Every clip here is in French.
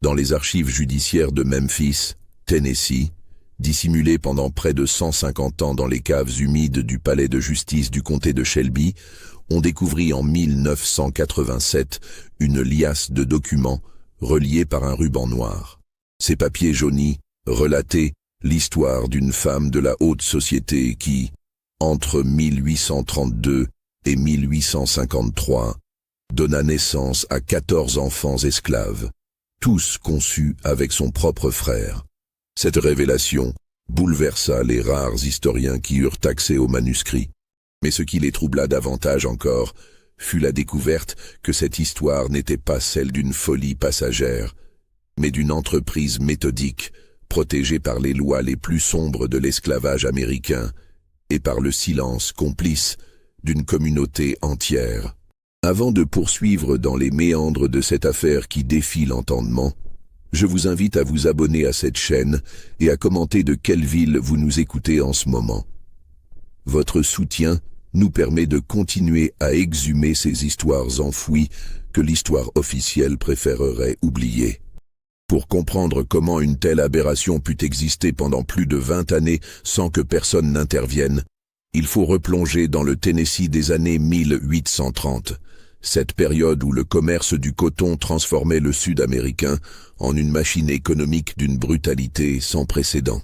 Dans les archives judiciaires de Memphis, Tennessee, dissimulées pendant près de 150 ans dans les caves humides du palais de justice du comté de Shelby, on découvrit en 1987 une liasse de documents reliés par un ruban noir. Ces papiers jaunis relataient l'histoire d'une femme de la haute société qui, entre 1832 et 1853, donna naissance à 14 enfants esclaves, tous conçus avec son propre frère. Cette révélation bouleversa les rares historiens qui eurent accès aux manuscrits. Mais ce qui les troubla davantage encore fut la découverte que cette histoire n'était pas celle d'une folie passagère, mais d'une entreprise méthodique, protégée par les lois les plus sombres de l'esclavage américain et par le silence complice d'une communauté entière. Avant de poursuivre dans les méandres de cette affaire qui défie l'entendement, je vous invite à vous abonner à cette chaîne et à commenter de quelle ville vous nous écoutez en ce moment. Votre soutien nous permet de continuer à exhumer ces histoires enfouies que l'histoire officielle préférerait oublier. Pour comprendre comment une telle aberration put exister pendant plus de 20 années sans que personne n'intervienne, il faut replonger dans le Tennessee des années 1830, cette période où le commerce du coton transformait le Sud-Américain en une machine économique d'une brutalité sans précédent.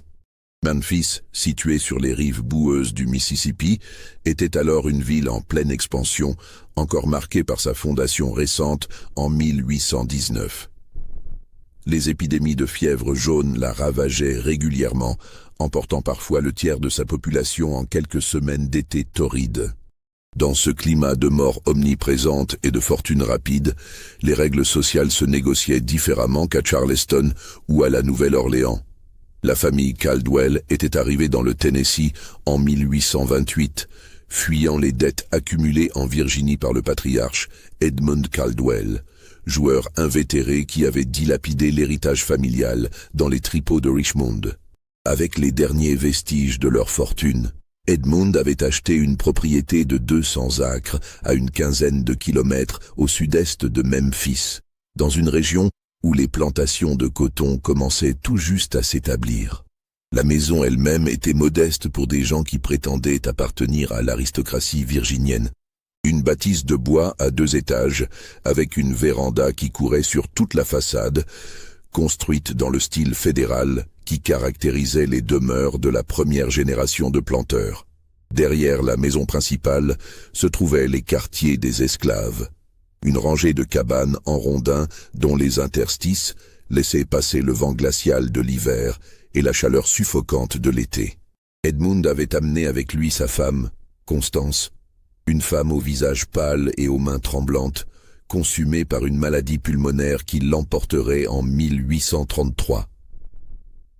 Memphis, située sur les rives boueuses du Mississippi, était alors une ville en pleine expansion, encore marquée par sa fondation récente en 1819. Les épidémies de fièvre jaune la ravageaient régulièrement, emportant parfois le tiers de sa population en quelques semaines d'été torride. Dans ce climat de mort omniprésente et de fortune rapide, les règles sociales se négociaient différemment qu'à Charleston ou à la Nouvelle-Orléans. La famille Caldwell était arrivée dans le Tennessee en 1828, fuyant les dettes accumulées en Virginie par le patriarche Edmund Caldwell, joueur invétéré qui avait dilapidé l'héritage familial dans les tripots de Richmond. Avec les derniers vestiges de leur fortune, Edmund avait acheté une propriété de 200 acres à une quinzaine de kilomètres au sud-est de Memphis, dans une région où les plantations de coton commençaient tout juste à s'établir. La maison elle-même était modeste pour des gens qui prétendaient appartenir à l'aristocratie virginienne. Une bâtisse de bois à 2 étages, avec une véranda qui courait sur toute la façade, construite dans le style fédéral qui caractérisait les demeures de la première génération de planteurs. Derrière la maison principale se trouvaient les quartiers des esclaves, une rangée de cabanes en rondins dont les interstices laissaient passer le vent glacial de l'hiver et la chaleur suffocante de l'été. Edmund avait amené avec lui sa femme, Constance, une femme au visage pâle et aux mains tremblantes, consumée par une maladie pulmonaire qui l'emporterait en 1833.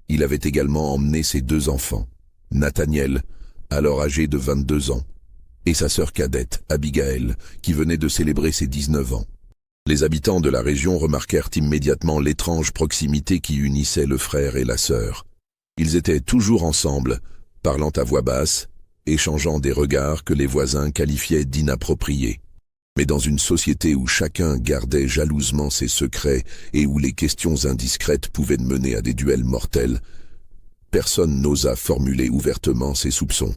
Il avait également emmené ses 2 enfants, Nathaniel, alors âgé de 22 ans, et sa sœur cadette, Abigail, qui venait de célébrer ses 19 ans. Les habitants de la région remarquèrent immédiatement l'étrange proximité qui unissait le frère et la sœur. Ils étaient toujours ensemble, parlant à voix basse, échangeant des regards que les voisins qualifiaient d'inappropriés. Mais dans une société où chacun gardait jalousement ses secrets et où les questions indiscrètes pouvaient mener à des duels mortels, personne n'osa formuler ouvertement ses soupçons.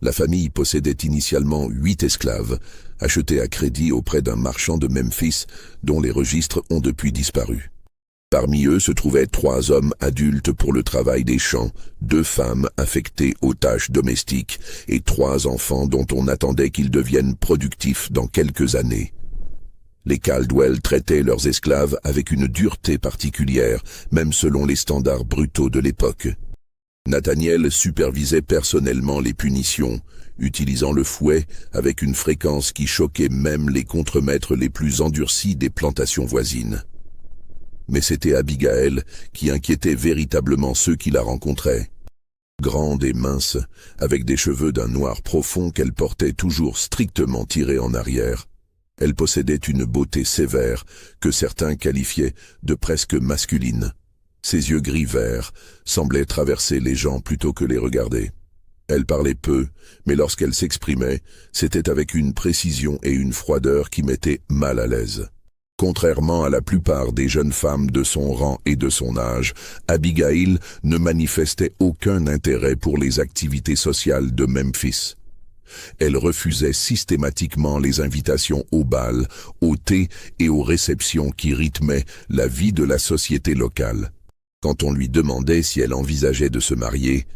La famille possédait initialement 8 esclaves, achetés à crédit auprès d'un marchand de Memphis dont les registres ont depuis disparu. Parmi eux se trouvaient 3 hommes adultes pour le travail des champs, 2 femmes affectées aux tâches domestiques et 3 enfants dont on attendait qu'ils deviennent productifs dans quelques années. Les Caldwell traitaient leurs esclaves avec une dureté particulière, même selon les standards brutaux de l'époque. Nathaniel supervisait personnellement les punitions, utilisant le fouet avec une fréquence qui choquait même les contremaîtres les plus endurcis des plantations voisines. Mais c'était Abigail qui inquiétait véritablement ceux qui la rencontraient. Grande et mince, avec des cheveux d'un noir profond qu'elle portait toujours strictement tirés en arrière, elle possédait une beauté sévère que certains qualifiaient de presque masculine. Ses yeux gris-vert semblaient traverser les gens plutôt que les regarder. Elle parlait peu, mais lorsqu'elle s'exprimait, c'était avec une précision et une froideur qui mettaient mal à l'aise. Contrairement à la plupart des jeunes femmes de son rang et de son âge, Abigail ne manifestait aucun intérêt pour les activités sociales de Memphis. Elle refusait systématiquement les invitations au bal, au thé et aux réceptions qui rythmaient la vie de la société locale. Quand on lui demandait si elle envisageait de se marier,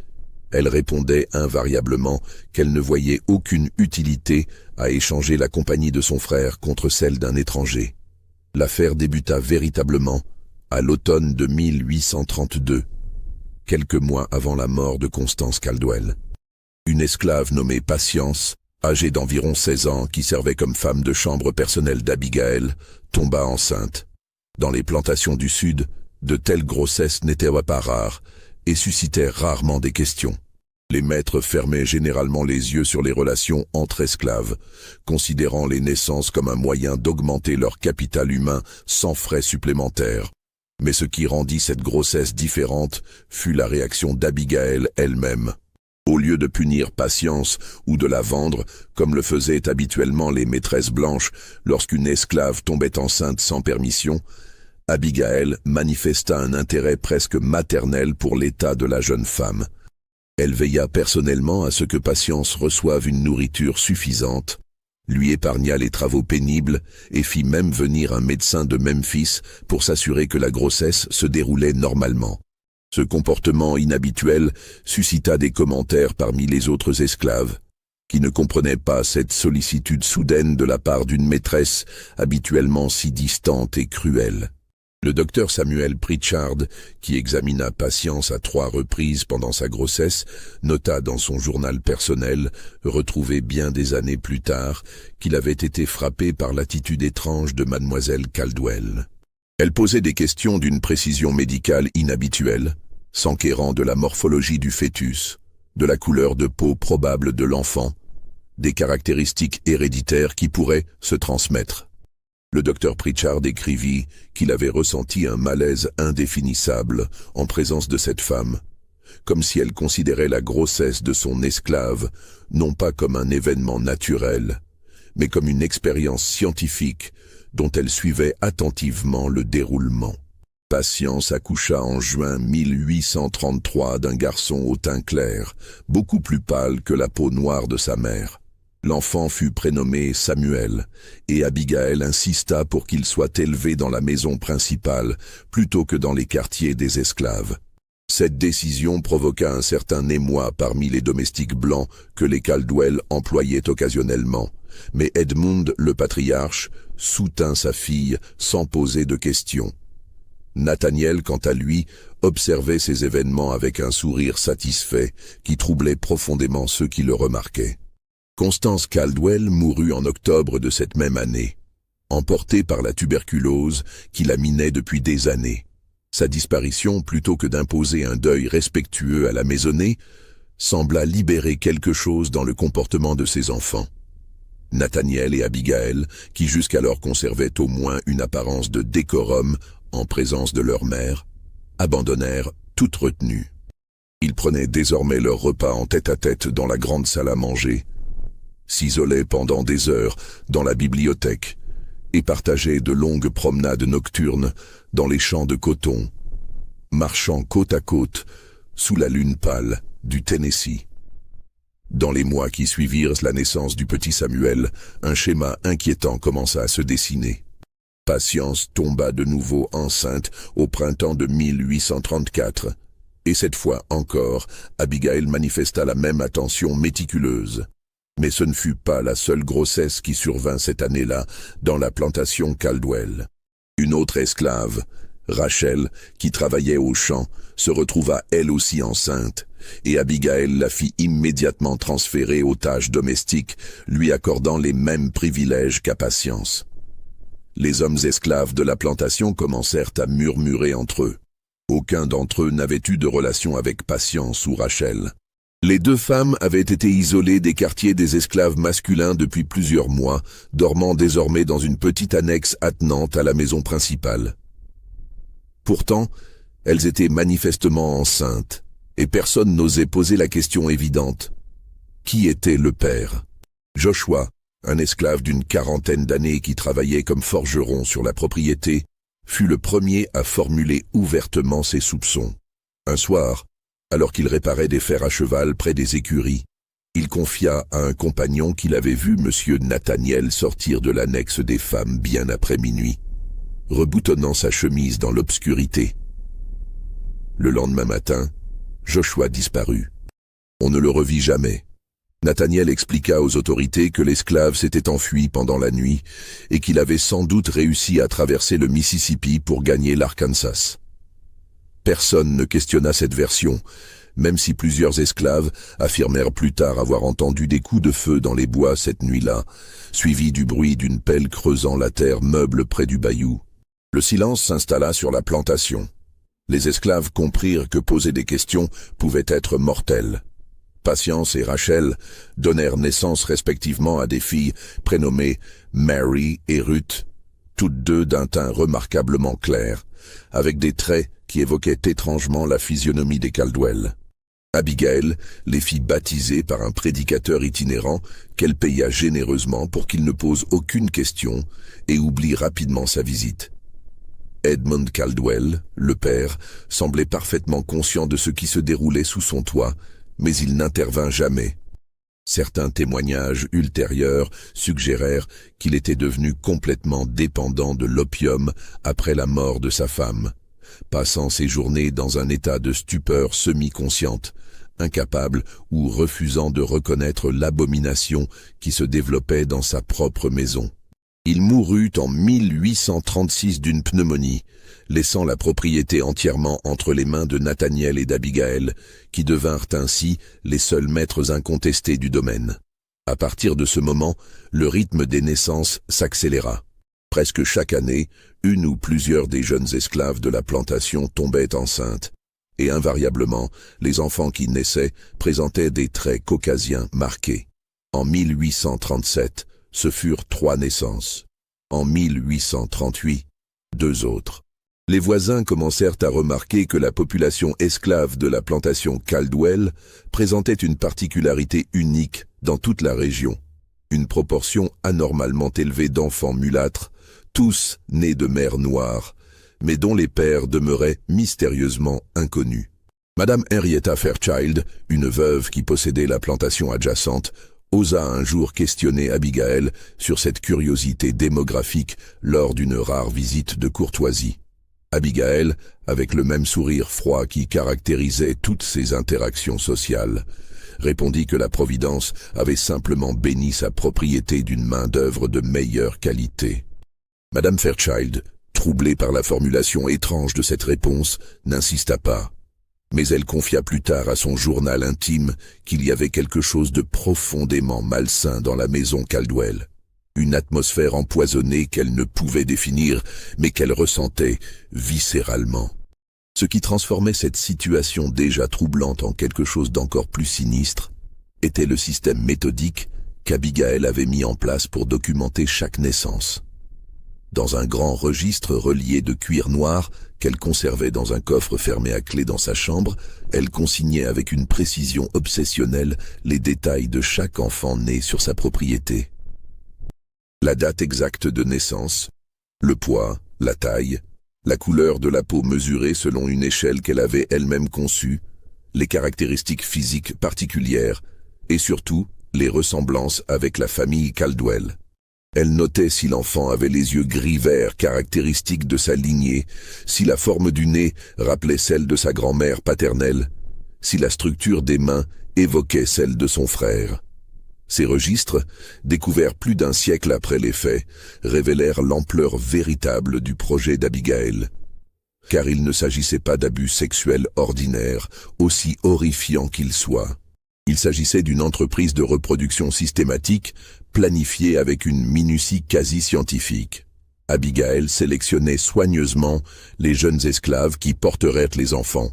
elle répondait invariablement qu'elle ne voyait aucune utilité à échanger la compagnie de son frère contre celle d'un étranger. L'affaire débuta véritablement à l'automne de 1832, quelques mois avant la mort de Constance Caldwell. Une esclave nommée Patience, âgée d'environ 16 ans, qui servait comme femme de chambre personnelle d'Abigail, tomba enceinte. Dans les plantations du Sud, de telles grossesses n'étaient pas rares et suscitaient rarement des questions. Les maîtres fermaient généralement les yeux sur les relations entre esclaves, considérant les naissances comme un moyen d'augmenter leur capital humain sans frais supplémentaires. Mais ce qui rendit cette grossesse différente fut la réaction d'Abigail elle-même. Au lieu de punir Patience ou de la vendre, comme le faisaient habituellement les maîtresses blanches lorsqu'une esclave tombait enceinte sans permission, Abigail manifesta un intérêt presque maternel pour l'état de la jeune femme. Elle veilla personnellement à ce que Patience reçoive une nourriture suffisante, lui épargna les travaux pénibles et fit même venir un médecin de Memphis pour s'assurer que la grossesse se déroulait normalement. Ce comportement inhabituel suscita des commentaires parmi les autres esclaves, qui ne comprenaient pas cette sollicitude soudaine de la part d'une maîtresse habituellement si distante et cruelle. Le docteur Samuel Pritchard, qui examina Patience à 3 reprises pendant sa grossesse, nota dans son journal personnel, retrouvé bien des années plus tard, qu'il avait été frappé par l'attitude étrange de mademoiselle Caldwell. Elle posait des questions d'une précision médicale inhabituelle, s'enquérant de la morphologie du fœtus, de la couleur de peau probable de l'enfant, des caractéristiques héréditaires qui pourraient se transmettre. Le docteur Pritchard écrivit qu'il avait ressenti un malaise indéfinissable en présence de cette femme, comme si elle considérait la grossesse de son esclave non pas comme un événement naturel, mais comme une expérience scientifique dont elle suivait attentivement le déroulement. Patience accoucha en juin 1833 d'un garçon au teint clair, beaucoup plus pâle que la peau noire de sa mère. L'enfant fut prénommé Samuel, et Abigail insista pour qu'il soit élevé dans la maison principale, plutôt que dans les quartiers des esclaves. Cette décision provoqua un certain émoi parmi les domestiques blancs que les Caldwell employaient occasionnellement, mais Edmund, le patriarche, soutint sa fille sans poser de questions. Nathaniel, quant à lui, observait ces événements avec un sourire satisfait qui troublait profondément ceux qui le remarquaient. Constance Caldwell mourut en octobre de cette même année, emportée par la tuberculose qui la minait depuis des années. Sa disparition, plutôt que d'imposer un deuil respectueux à la maisonnée, sembla libérer quelque chose dans le comportement de ses enfants. Nathaniel et Abigail, qui jusqu'alors conservaient au moins une apparence de décorum en présence de leur mère, abandonnèrent toute retenue. Ils prenaient désormais leur repas en tête-à-tête dans la grande salle à manger, s'isolaient pendant des heures dans la bibliothèque et partageaient de longues promenades nocturnes dans les champs de coton, marchant côte à côte sous la lune pâle du Tennessee. Dans les mois qui suivirent la naissance du petit Samuel, un schéma inquiétant commença à se dessiner. Patience tomba de nouveau enceinte au printemps de 1834, et cette fois encore, Abigail manifesta la même attention méticuleuse. Mais ce ne fut pas la seule grossesse qui survint cette année-là dans la plantation Caldwell. Une autre esclave, Rachel, qui travaillait au champ, se retrouva elle aussi enceinte, et Abigail la fit immédiatement transférer aux tâches domestiques, lui accordant les mêmes privilèges qu'à Patience. Les hommes esclaves de la plantation commencèrent à murmurer entre eux. Aucun d'entre eux n'avait eu de relation avec Patience ou Rachel. Les 2 femmes avaient été isolées des quartiers des esclaves masculins depuis plusieurs mois, dormant désormais dans une petite annexe attenante à la maison principale. Pourtant, elles étaient manifestement enceintes, et personne n'osait poser la question évidente. Qui était le père? Joshua, un esclave d'une quarantaine d'années qui travaillait comme forgeron sur la propriété, fut le premier à formuler ouvertement ses soupçons. Un soir, alors qu'il réparait des fers à cheval près des écuries, il confia à un compagnon qu'il avait vu M. Nathaniel sortir de l'annexe des femmes bien après minuit, reboutonnant sa chemise dans l'obscurité. Le lendemain matin, Joshua disparut. On ne le revit jamais. Nathaniel expliqua aux autorités que l'esclave s'était enfui pendant la nuit et qu'il avait sans doute réussi à traverser le Mississippi pour gagner l'Arkansas. Personne ne questionna cette version, même si plusieurs esclaves affirmèrent plus tard avoir entendu des coups de feu dans les bois cette nuit-là, suivis du bruit d'une pelle creusant la terre meuble près du bayou. Le silence s'installa sur la plantation. Les esclaves comprirent que poser des questions pouvait être mortel. Patience et Rachel donnèrent naissance respectivement à des filles prénommées Mary et Ruth, toutes deux d'un teint remarquablement clair, avec des traits qui évoquaient étrangement la physionomie des Caldwell. Abigail les fit baptiser par un prédicateur itinérant qu'elle paya généreusement pour qu'il ne pose aucune question et oublie rapidement sa visite. Edmund Caldwell, le père, semblait parfaitement conscient de ce qui se déroulait sous son toit, mais il n'intervint jamais. Certains témoignages ultérieurs suggérèrent qu'il était devenu complètement dépendant de l'opium après la mort de sa femme, passant ses journées dans un état de stupeur semi-consciente, incapable ou refusant de reconnaître l'abomination qui se développait dans sa propre maison. Il mourut en 1836 d'une pneumonie, laissant la propriété entièrement entre les mains de Nathaniel et d'Abigail, qui devinrent ainsi les seuls maîtres incontestés du domaine. À partir de ce moment, le rythme des naissances s'accéléra. Presque chaque année, une ou plusieurs des jeunes esclaves de la plantation tombaient enceintes, et invariablement, les enfants qui naissaient présentaient des traits caucasiens marqués. En 1837, ce furent 3 naissances. En 1838, 2 autres. Les voisins commencèrent à remarquer que la population esclave de la plantation Caldwell présentait une particularité unique dans toute la région. Une proportion anormalement élevée d'enfants mulâtres, tous nés de mères noires, mais dont les pères demeuraient mystérieusement inconnus. Madame Henrietta Fairchild, une veuve qui possédait la plantation adjacente, osa un jour questionner Abigail sur cette curiosité démographique lors d'une rare visite de courtoisie. Abigail, avec le même sourire froid qui caractérisait toutes ses interactions sociales, répondit que la Providence avait simplement béni sa propriété d'une main-d'œuvre de meilleure qualité. Madame Fairchild, troublée par la formulation étrange de cette réponse, n'insista pas. Mais elle confia plus tard à son journal intime qu'il y avait quelque chose de profondément malsain dans la maison Caldwell. Une atmosphère empoisonnée qu'elle ne pouvait définir, mais qu'elle ressentait viscéralement. Ce qui transformait cette situation déjà troublante en quelque chose d'encore plus sinistre était le système méthodique qu'Abigail avait mis en place pour documenter chaque naissance. Dans un grand registre relié de cuir noir qu'elle conservait dans un coffre fermé à clé dans sa chambre, elle consignait avec une précision obsessionnelle les détails de chaque enfant né sur sa propriété. La date exacte de naissance, le poids, la taille, la couleur de la peau mesurée selon une échelle qu'elle avait elle-même conçue, les caractéristiques physiques particulières et surtout les ressemblances avec la famille Caldwell. Elle notait si l'enfant avait les yeux gris-vert caractéristiques de sa lignée, si la forme du nez rappelait celle de sa grand-mère paternelle, si la structure des mains évoquait celle de son frère. Ces registres, découverts plus d'un siècle après les faits, révélèrent l'ampleur véritable du projet d'Abigail. Car il ne s'agissait pas d'abus sexuels ordinaires, aussi horrifiants qu'ils soient. Il s'agissait d'une entreprise de reproduction systématique, planifiée avec une minutie quasi scientifique. Abigail sélectionnait soigneusement les jeunes esclaves qui porteraient les enfants,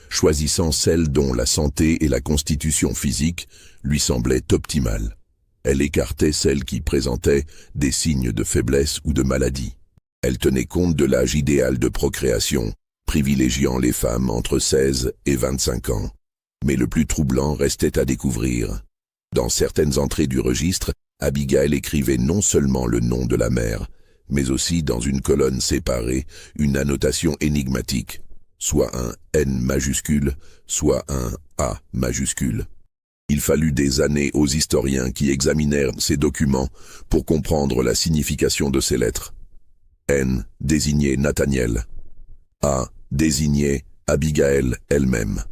choisissant celles dont la santé et la constitution physique lui semblaient optimales. Elle écartait celles qui présentaient des signes de faiblesse ou de maladie. Elle tenait compte de l'âge idéal de procréation, privilégiant les femmes entre 16 et 25 ans. Mais le plus troublant restait à découvrir. Dans certaines entrées du registre, Abigail écrivait non seulement le nom de la mère, mais aussi dans une colonne séparée, une annotation énigmatique, soit un N majuscule, soit un A majuscule. Il fallut des années aux historiens qui examinèrent ces documents pour comprendre la signification de ces lettres. N désignait Nathaniel. A désignait Abigail elle-même.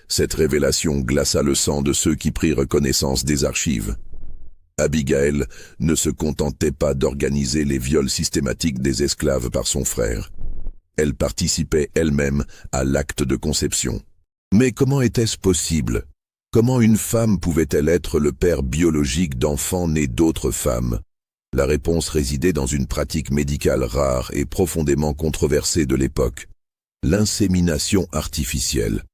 Cette révélation glaça le sang de ceux qui prirent connaissance des archives. Abigail ne se contentait pas d'organiser les viols systématiques des esclaves par son frère. Elle participait elle-même à l'acte de conception. Mais comment était-ce possible? Comment une femme pouvait-elle être le père biologique d'enfants nés d'autres femmes? La réponse résidait dans une pratique médicale rare et profondément controversée de l'époque: l'insémination artificielle.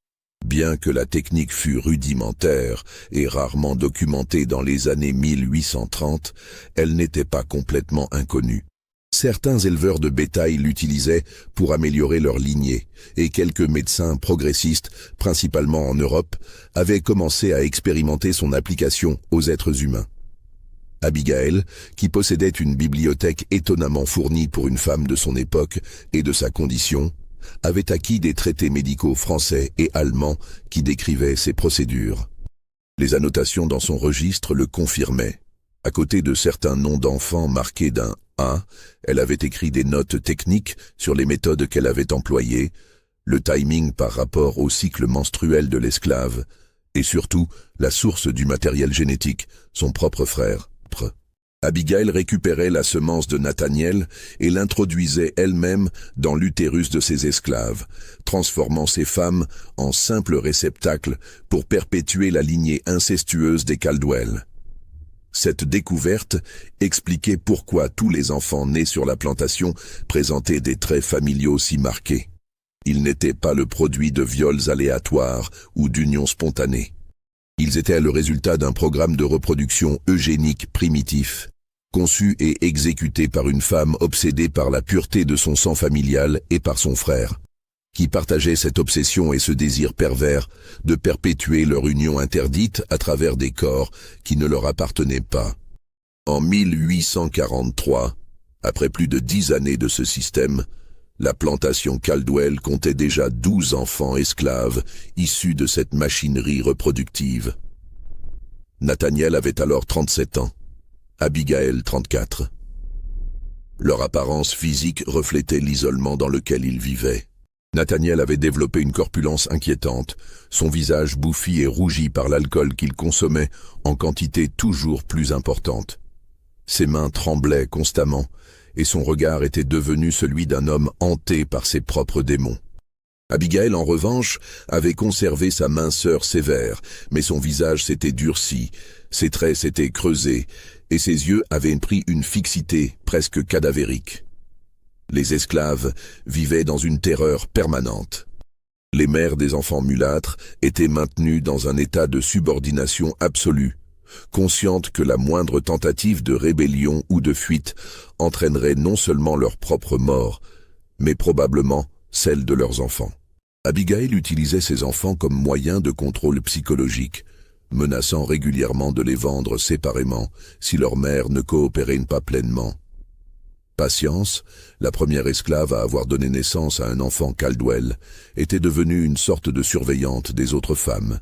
Bien que la technique fût rudimentaire et rarement documentée dans les années 1830, elle n'était pas complètement inconnue. Certains éleveurs de bétail l'utilisaient pour améliorer leur lignée, et quelques médecins progressistes, principalement en Europe, avaient commencé à expérimenter son application aux êtres humains. Abigail, qui possédait une bibliothèque étonnamment fournie pour une femme de son époque et de sa condition, avait acquis des traités médicaux français et allemands qui décrivaient ces procédures. Les annotations dans son registre le confirmaient. À côté de certains noms d'enfants marqués d'un A, elle avait écrit des notes techniques sur les méthodes qu'elle avait employées, le timing par rapport au cycle menstruel de l'esclave, et surtout la source du matériel génétique, son propre frère. Abigail récupérait la semence de Nathaniel et l'introduisait elle-même dans l'utérus de ses esclaves, transformant ces femmes en simples réceptacles pour perpétuer la lignée incestueuse des Caldwell. Cette découverte expliquait pourquoi tous les enfants nés sur la plantation présentaient des traits familiaux si marqués. Ils n'étaient pas le produit de viols aléatoires ou d'unions spontanées. Ils étaient le résultat d'un programme de reproduction eugénique primitif, conçu et exécuté par une femme obsédée par la pureté de son sang familial et par son frère, qui partageait cette obsession et ce désir pervers de perpétuer leur union interdite à travers des corps qui ne leur appartenaient pas. En 1843, après plus de 10 années de ce système, la plantation Caldwell comptait déjà 12 enfants esclaves issus de cette machinerie reproductive. Nathaniel avait alors 37 ans, Abigail 34. Leur apparence physique reflétait l'isolement dans lequel ils vivaient. Nathaniel avait développé une corpulence inquiétante, son visage bouffi et rougi par l'alcool qu'il consommait en quantité toujours plus importante. Ses mains tremblaient constamment, et son regard était devenu celui d'un homme hanté par ses propres démons. Abigail, en revanche, avait conservé sa minceur sévère, mais son visage s'était durci, ses traits s'étaient creusés, et ses yeux avaient pris une fixité presque cadavérique. Les esclaves vivaient dans une terreur permanente. Les mères des enfants mulâtres étaient maintenues dans un état de subordination absolue, conscientes que la moindre tentative de rébellion ou de fuite entraînerait non seulement leur propre mort, mais probablement celle de leurs enfants. Abigail utilisait ses enfants comme moyen de contrôle psychologique, menaçant régulièrement de les vendre séparément si leur mère ne coopérait pas pleinement. Patience, la première esclave à avoir donné naissance à un enfant Caldwell, était devenue une sorte de surveillante des autres femmes.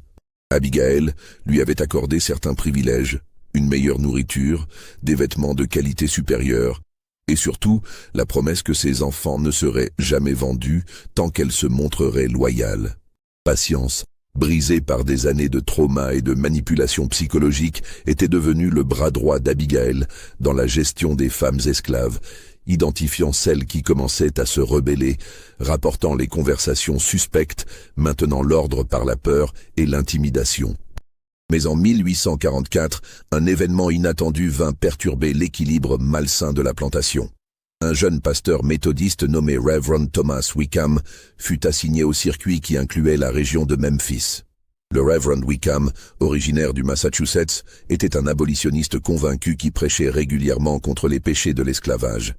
Abigail lui avait accordé certains privilèges, une meilleure nourriture, des vêtements de qualité supérieure, et surtout la promesse que ses enfants ne seraient jamais vendus tant qu'elle se montrerait loyale. Patience, brisée par des années de trauma et de manipulation psychologique, était devenue le bras droit d'Abigail dans la gestion des femmes esclaves, identifiant celles qui commençaient à se rebeller, rapportant les conversations suspectes, maintenant l'ordre par la peur et l'intimidation. Mais en 1844, un événement inattendu vint perturber l'équilibre malsain de la plantation. Un jeune pasteur méthodiste nommé Reverend Thomas Wickham fut assigné au circuit qui incluait la région de Memphis. Le Reverend Wickham, originaire du Massachusetts, était un abolitionniste convaincu qui prêchait régulièrement contre les péchés de l'esclavage.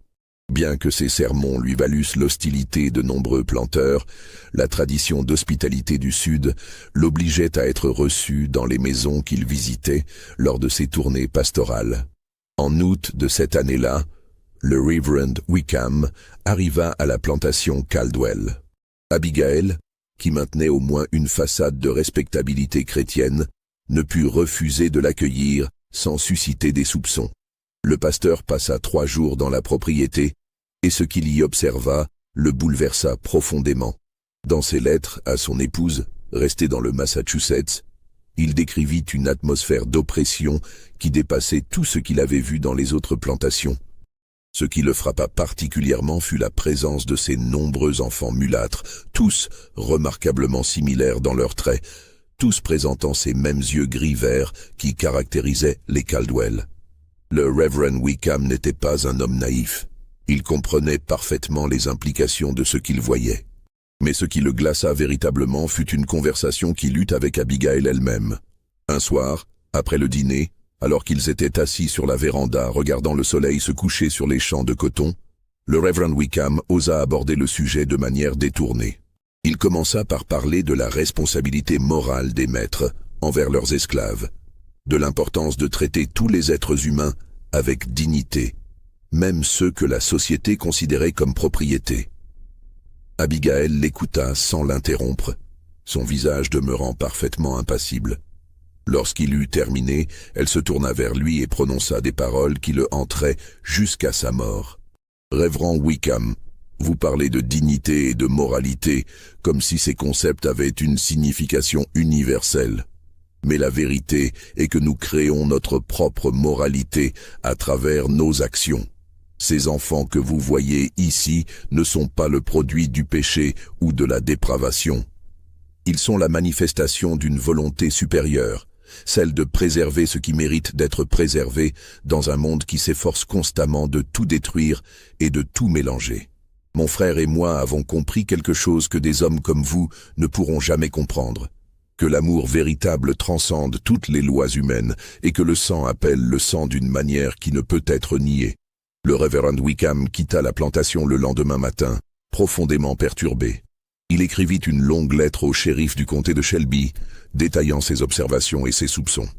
Bien que ces sermons lui valussent l'hostilité de nombreux planteurs, la tradition d'hospitalité du Sud l'obligeait à être reçu dans les maisons qu'il visitait lors de ses tournées pastorales. En août de cette année-là, le Reverend Wickham arriva à la plantation Caldwell. Abigail, qui maintenait au moins une façade de respectabilité chrétienne, ne put refuser de l'accueillir sans susciter des soupçons. Le pasteur passa 3 jours dans la propriété, et ce qu'il y observa le bouleversa profondément. Dans ses lettres à son épouse, restée dans le Massachusetts, il décrivit une atmosphère d'oppression qui dépassait tout ce qu'il avait vu dans les autres plantations. Ce qui le frappa particulièrement fut la présence de ces nombreux enfants mulâtres, tous remarquablement similaires dans leurs traits, tous présentant ces mêmes yeux gris-verts qui caractérisaient les Caldwell. Le Reverend Wickham n'était pas un homme naïf. Il comprenait parfaitement les implications de ce qu'il voyait. Mais ce qui le glaça véritablement fut une conversation qu'il eut avec Abigail elle-même. Un soir, après le dîner, alors qu'ils étaient assis sur la véranda regardant le soleil se coucher sur les champs de coton, le Reverend Wickham osa aborder le sujet de manière détournée. Il commença par parler de la responsabilité morale des maîtres envers leurs esclaves, de l'importance de traiter tous les êtres humains avec dignité, même ceux que la société considérait comme propriété. Abigail l'écouta sans l'interrompre, son visage demeurant parfaitement impassible. Lorsqu'il eut terminé, elle se tourna vers lui et prononça des paroles qui le hanteraient jusqu'à sa mort. « Révérend Wickham, vous parlez de dignité et de moralité comme si ces concepts avaient une signification universelle. Mais la vérité est que nous créons notre propre moralité à travers nos actions. Ces enfants que vous voyez ici ne sont pas le produit du péché ou de la dépravation. Ils sont la manifestation d'une volonté supérieure, celle de préserver ce qui mérite d'être préservé dans un monde qui s'efforce constamment de tout détruire et de tout mélanger. Mon frère et moi avons compris quelque chose que des hommes comme vous ne pourront jamais comprendre, que l'amour véritable transcende toutes les lois humaines et que le sang appelle le sang d'une manière qui ne peut être niée. » Le Reverend Wickham quitta la plantation le lendemain matin, profondément perturbé. Il écrivit une longue lettre au shérif du comté de Shelby, détaillant ses observations et ses soupçons.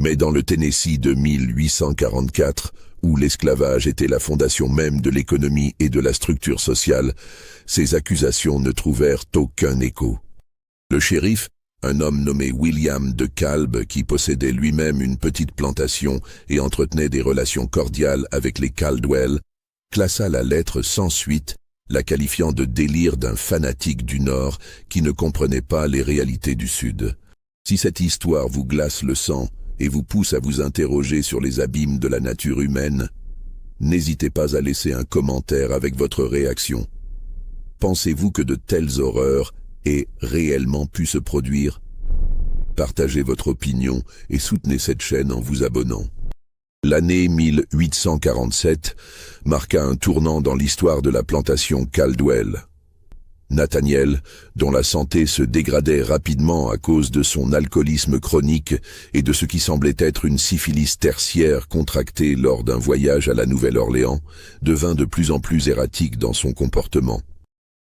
Mais dans le Tennessee de 1844, où l'esclavage était la fondation même de l'économie et de la structure sociale, ces accusations ne trouvèrent aucun écho. Le shérif, un homme nommé William de Kalb, qui possédait lui-même une petite plantation et entretenait des relations cordiales avec les Caldwell, classa la lettre sans suite, la qualifiant de délire d'un fanatique du Nord qui ne comprenait pas les réalités du Sud. Si cette histoire vous glace le sang et vous pousse à vous interroger sur les abîmes de la nature humaine, n'hésitez pas à laisser un commentaire avec votre réaction. Pensez-vous que de telles horreurs aient réellement pu se produire? Partagez votre opinion et soutenez cette chaîne en vous abonnant. L'année 1847 marqua un tournant dans l'histoire de la plantation Caldwell. Nathaniel, dont la santé se dégradait rapidement à cause de son alcoolisme chronique et de ce qui semblait être une syphilis tertiaire contractée lors d'un voyage à la Nouvelle-Orléans, devint de plus en plus erratique dans son comportement.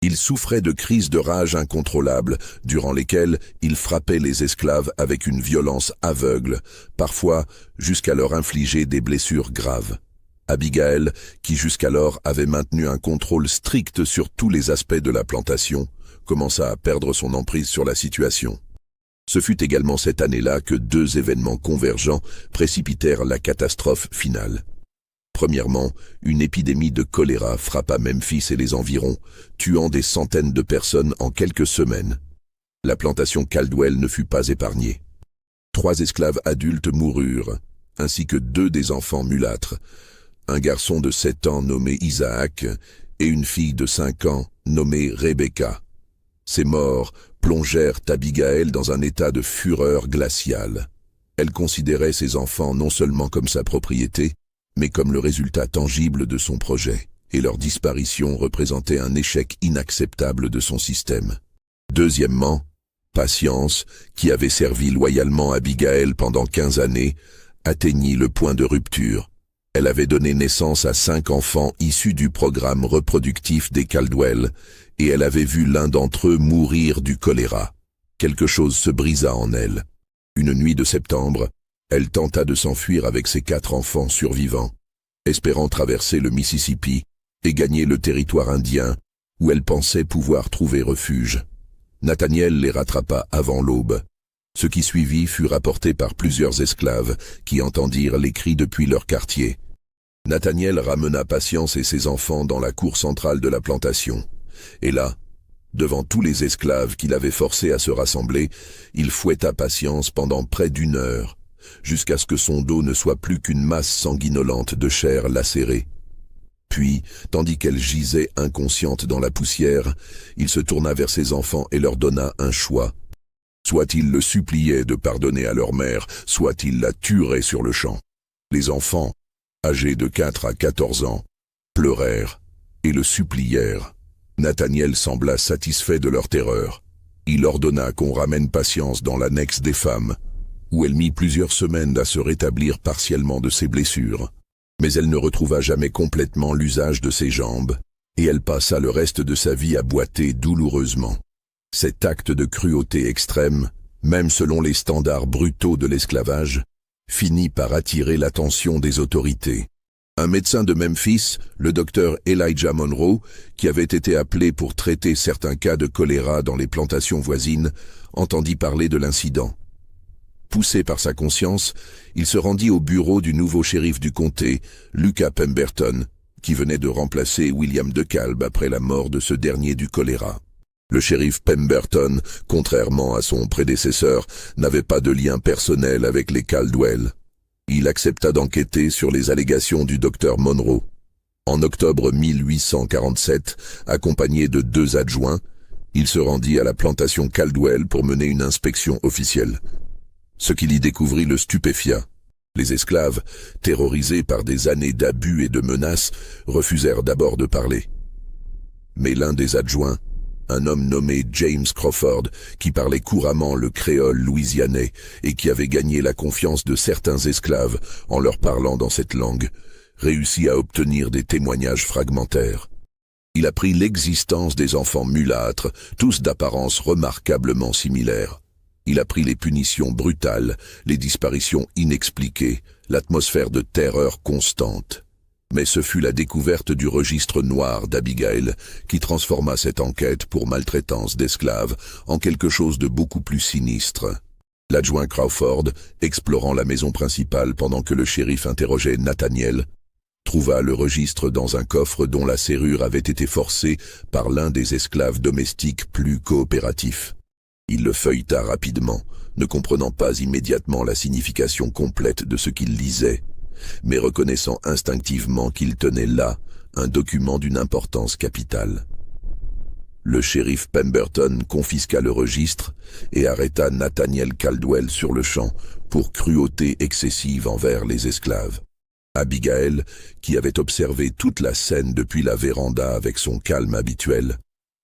Il souffrait de crises de rage incontrôlables, durant lesquelles il frappait les esclaves avec une violence aveugle, parfois jusqu'à leur infliger des blessures graves. Abigail, qui jusqu'alors avait maintenu un contrôle strict sur tous les aspects de la plantation, commença à perdre son emprise sur la situation. Ce fut également cette année-là que 2 événements convergents précipitèrent la catastrophe finale. Premièrement, une épidémie de choléra frappa Memphis et les environs, tuant des centaines de personnes en quelques semaines. La plantation Caldwell ne fut pas épargnée. 3 esclaves adultes moururent, ainsi que 2 des enfants mulâtres, un garçon de 7 ans nommé Isaac et une fille de 5 ans nommée Rebecca. Ces morts plongèrent Abigail dans un état de fureur glaciale. Elle considérait ses enfants non seulement comme sa propriété, mais comme le résultat tangible de son projet, et leur disparition représentait un échec inacceptable de son système. Deuxièmement, Patience, qui avait servi loyalement Abigail pendant 15 années, atteignit le point de rupture. Elle avait donné naissance à 5 enfants issus du programme reproductif des Caldwell, et elle avait vu l'un d'entre eux mourir du choléra. Quelque chose se brisa en elle. Une nuit de septembre, elle tenta de s'enfuir avec ses 4 enfants survivants, espérant traverser le Mississippi et gagner le territoire indien, où elle pensait pouvoir trouver refuge. Nathaniel les rattrapa avant l'aube. Ce qui suivit fut rapporté par plusieurs esclaves qui entendirent les cris depuis leur quartier. Nathaniel ramena Patience et ses enfants dans la cour centrale de la plantation. Et là, devant tous les esclaves qu'il avait forcés à se rassembler, il fouetta Patience pendant près d'1 heure, jusqu'à ce que son dos ne soit plus qu'une masse sanguinolente de chair lacérée. Puis, tandis qu'elle gisait inconsciente dans la poussière, il se tourna vers ses enfants et leur donna un choix. Soit il le suppliait de pardonner à leur mère, soit il la tuerait sur le champ. Les enfants, âgés de 4 à 14 ans, pleurèrent et le supplièrent. Nathaniel sembla satisfait de leur terreur. Il ordonna qu'on ramène Patience dans l'annexe des femmes, où elle mit plusieurs semaines à se rétablir partiellement de ses blessures. Mais elle ne retrouva jamais complètement l'usage de ses jambes, et elle passa le reste de sa vie à boiter douloureusement. Cet acte de cruauté extrême, même selon les standards brutaux de l'esclavage, finit par attirer l'attention des autorités. Un médecin de Memphis, le docteur Elijah Monroe, qui avait été appelé pour traiter certains cas de choléra dans les plantations voisines, entendit parler de l'incident. Poussé par sa conscience, il se rendit au bureau du nouveau shérif du comté, Lucas Pemberton, qui venait de remplacer William DeKalb après la mort de ce dernier du choléra. Le shérif Pemberton, contrairement à son prédécesseur, n'avait pas de lien personnel avec les Caldwell. Il accepta d'enquêter sur les allégations du docteur Monroe. En octobre 1847, accompagné de 2 adjoints, il se rendit à la plantation Caldwell pour mener une inspection officielle. Ce qu'il y découvrit le stupéfia. Les esclaves, terrorisés par des années d'abus et de menaces, refusèrent d'abord de parler. Mais l'un des adjoints, un homme nommé James Crawford, qui parlait couramment le créole louisianais et qui avait gagné la confiance de certains esclaves en leur parlant dans cette langue, réussit à obtenir des témoignages fragmentaires. Il apprit l'existence des enfants mulâtres, tous d'apparence remarquablement similaires. Il apprit les punitions brutales, les disparitions inexpliquées, l'atmosphère de terreur constante. Mais ce fut la découverte du registre noir d'Abigail qui transforma cette enquête pour maltraitance d'esclaves en quelque chose de beaucoup plus sinistre. L'adjoint Crawford, explorant la maison principale pendant que le shérif interrogeait Nathaniel, trouva le registre dans un coffre dont la serrure avait été forcée par l'un des esclaves domestiques plus coopératifs. Il le feuilleta rapidement, ne comprenant pas immédiatement la signification complète de ce qu'il lisait, mais reconnaissant instinctivement qu'il tenait là un document d'une importance capitale. Le shérif Pemberton confisqua le registre et arrêta Nathaniel Caldwell sur le champ pour cruauté excessive envers les esclaves. Abigail, qui avait observé toute la scène depuis la véranda avec son calme habituel,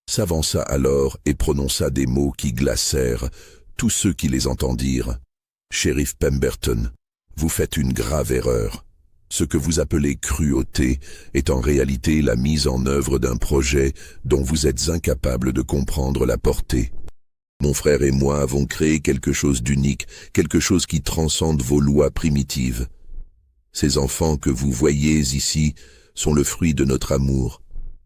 s'avança alors et prononça des mots qui glacèrent tous ceux qui les entendirent. « Shérif Pemberton, vous faites une grave erreur. Ce que vous appelez cruauté est en réalité la mise en œuvre d'un projet dont vous êtes incapable de comprendre la portée. Mon frère et moi avons créé quelque chose d'unique, quelque chose qui transcende vos lois primitives. Ces enfants que vous voyez ici sont le fruit de notre amour,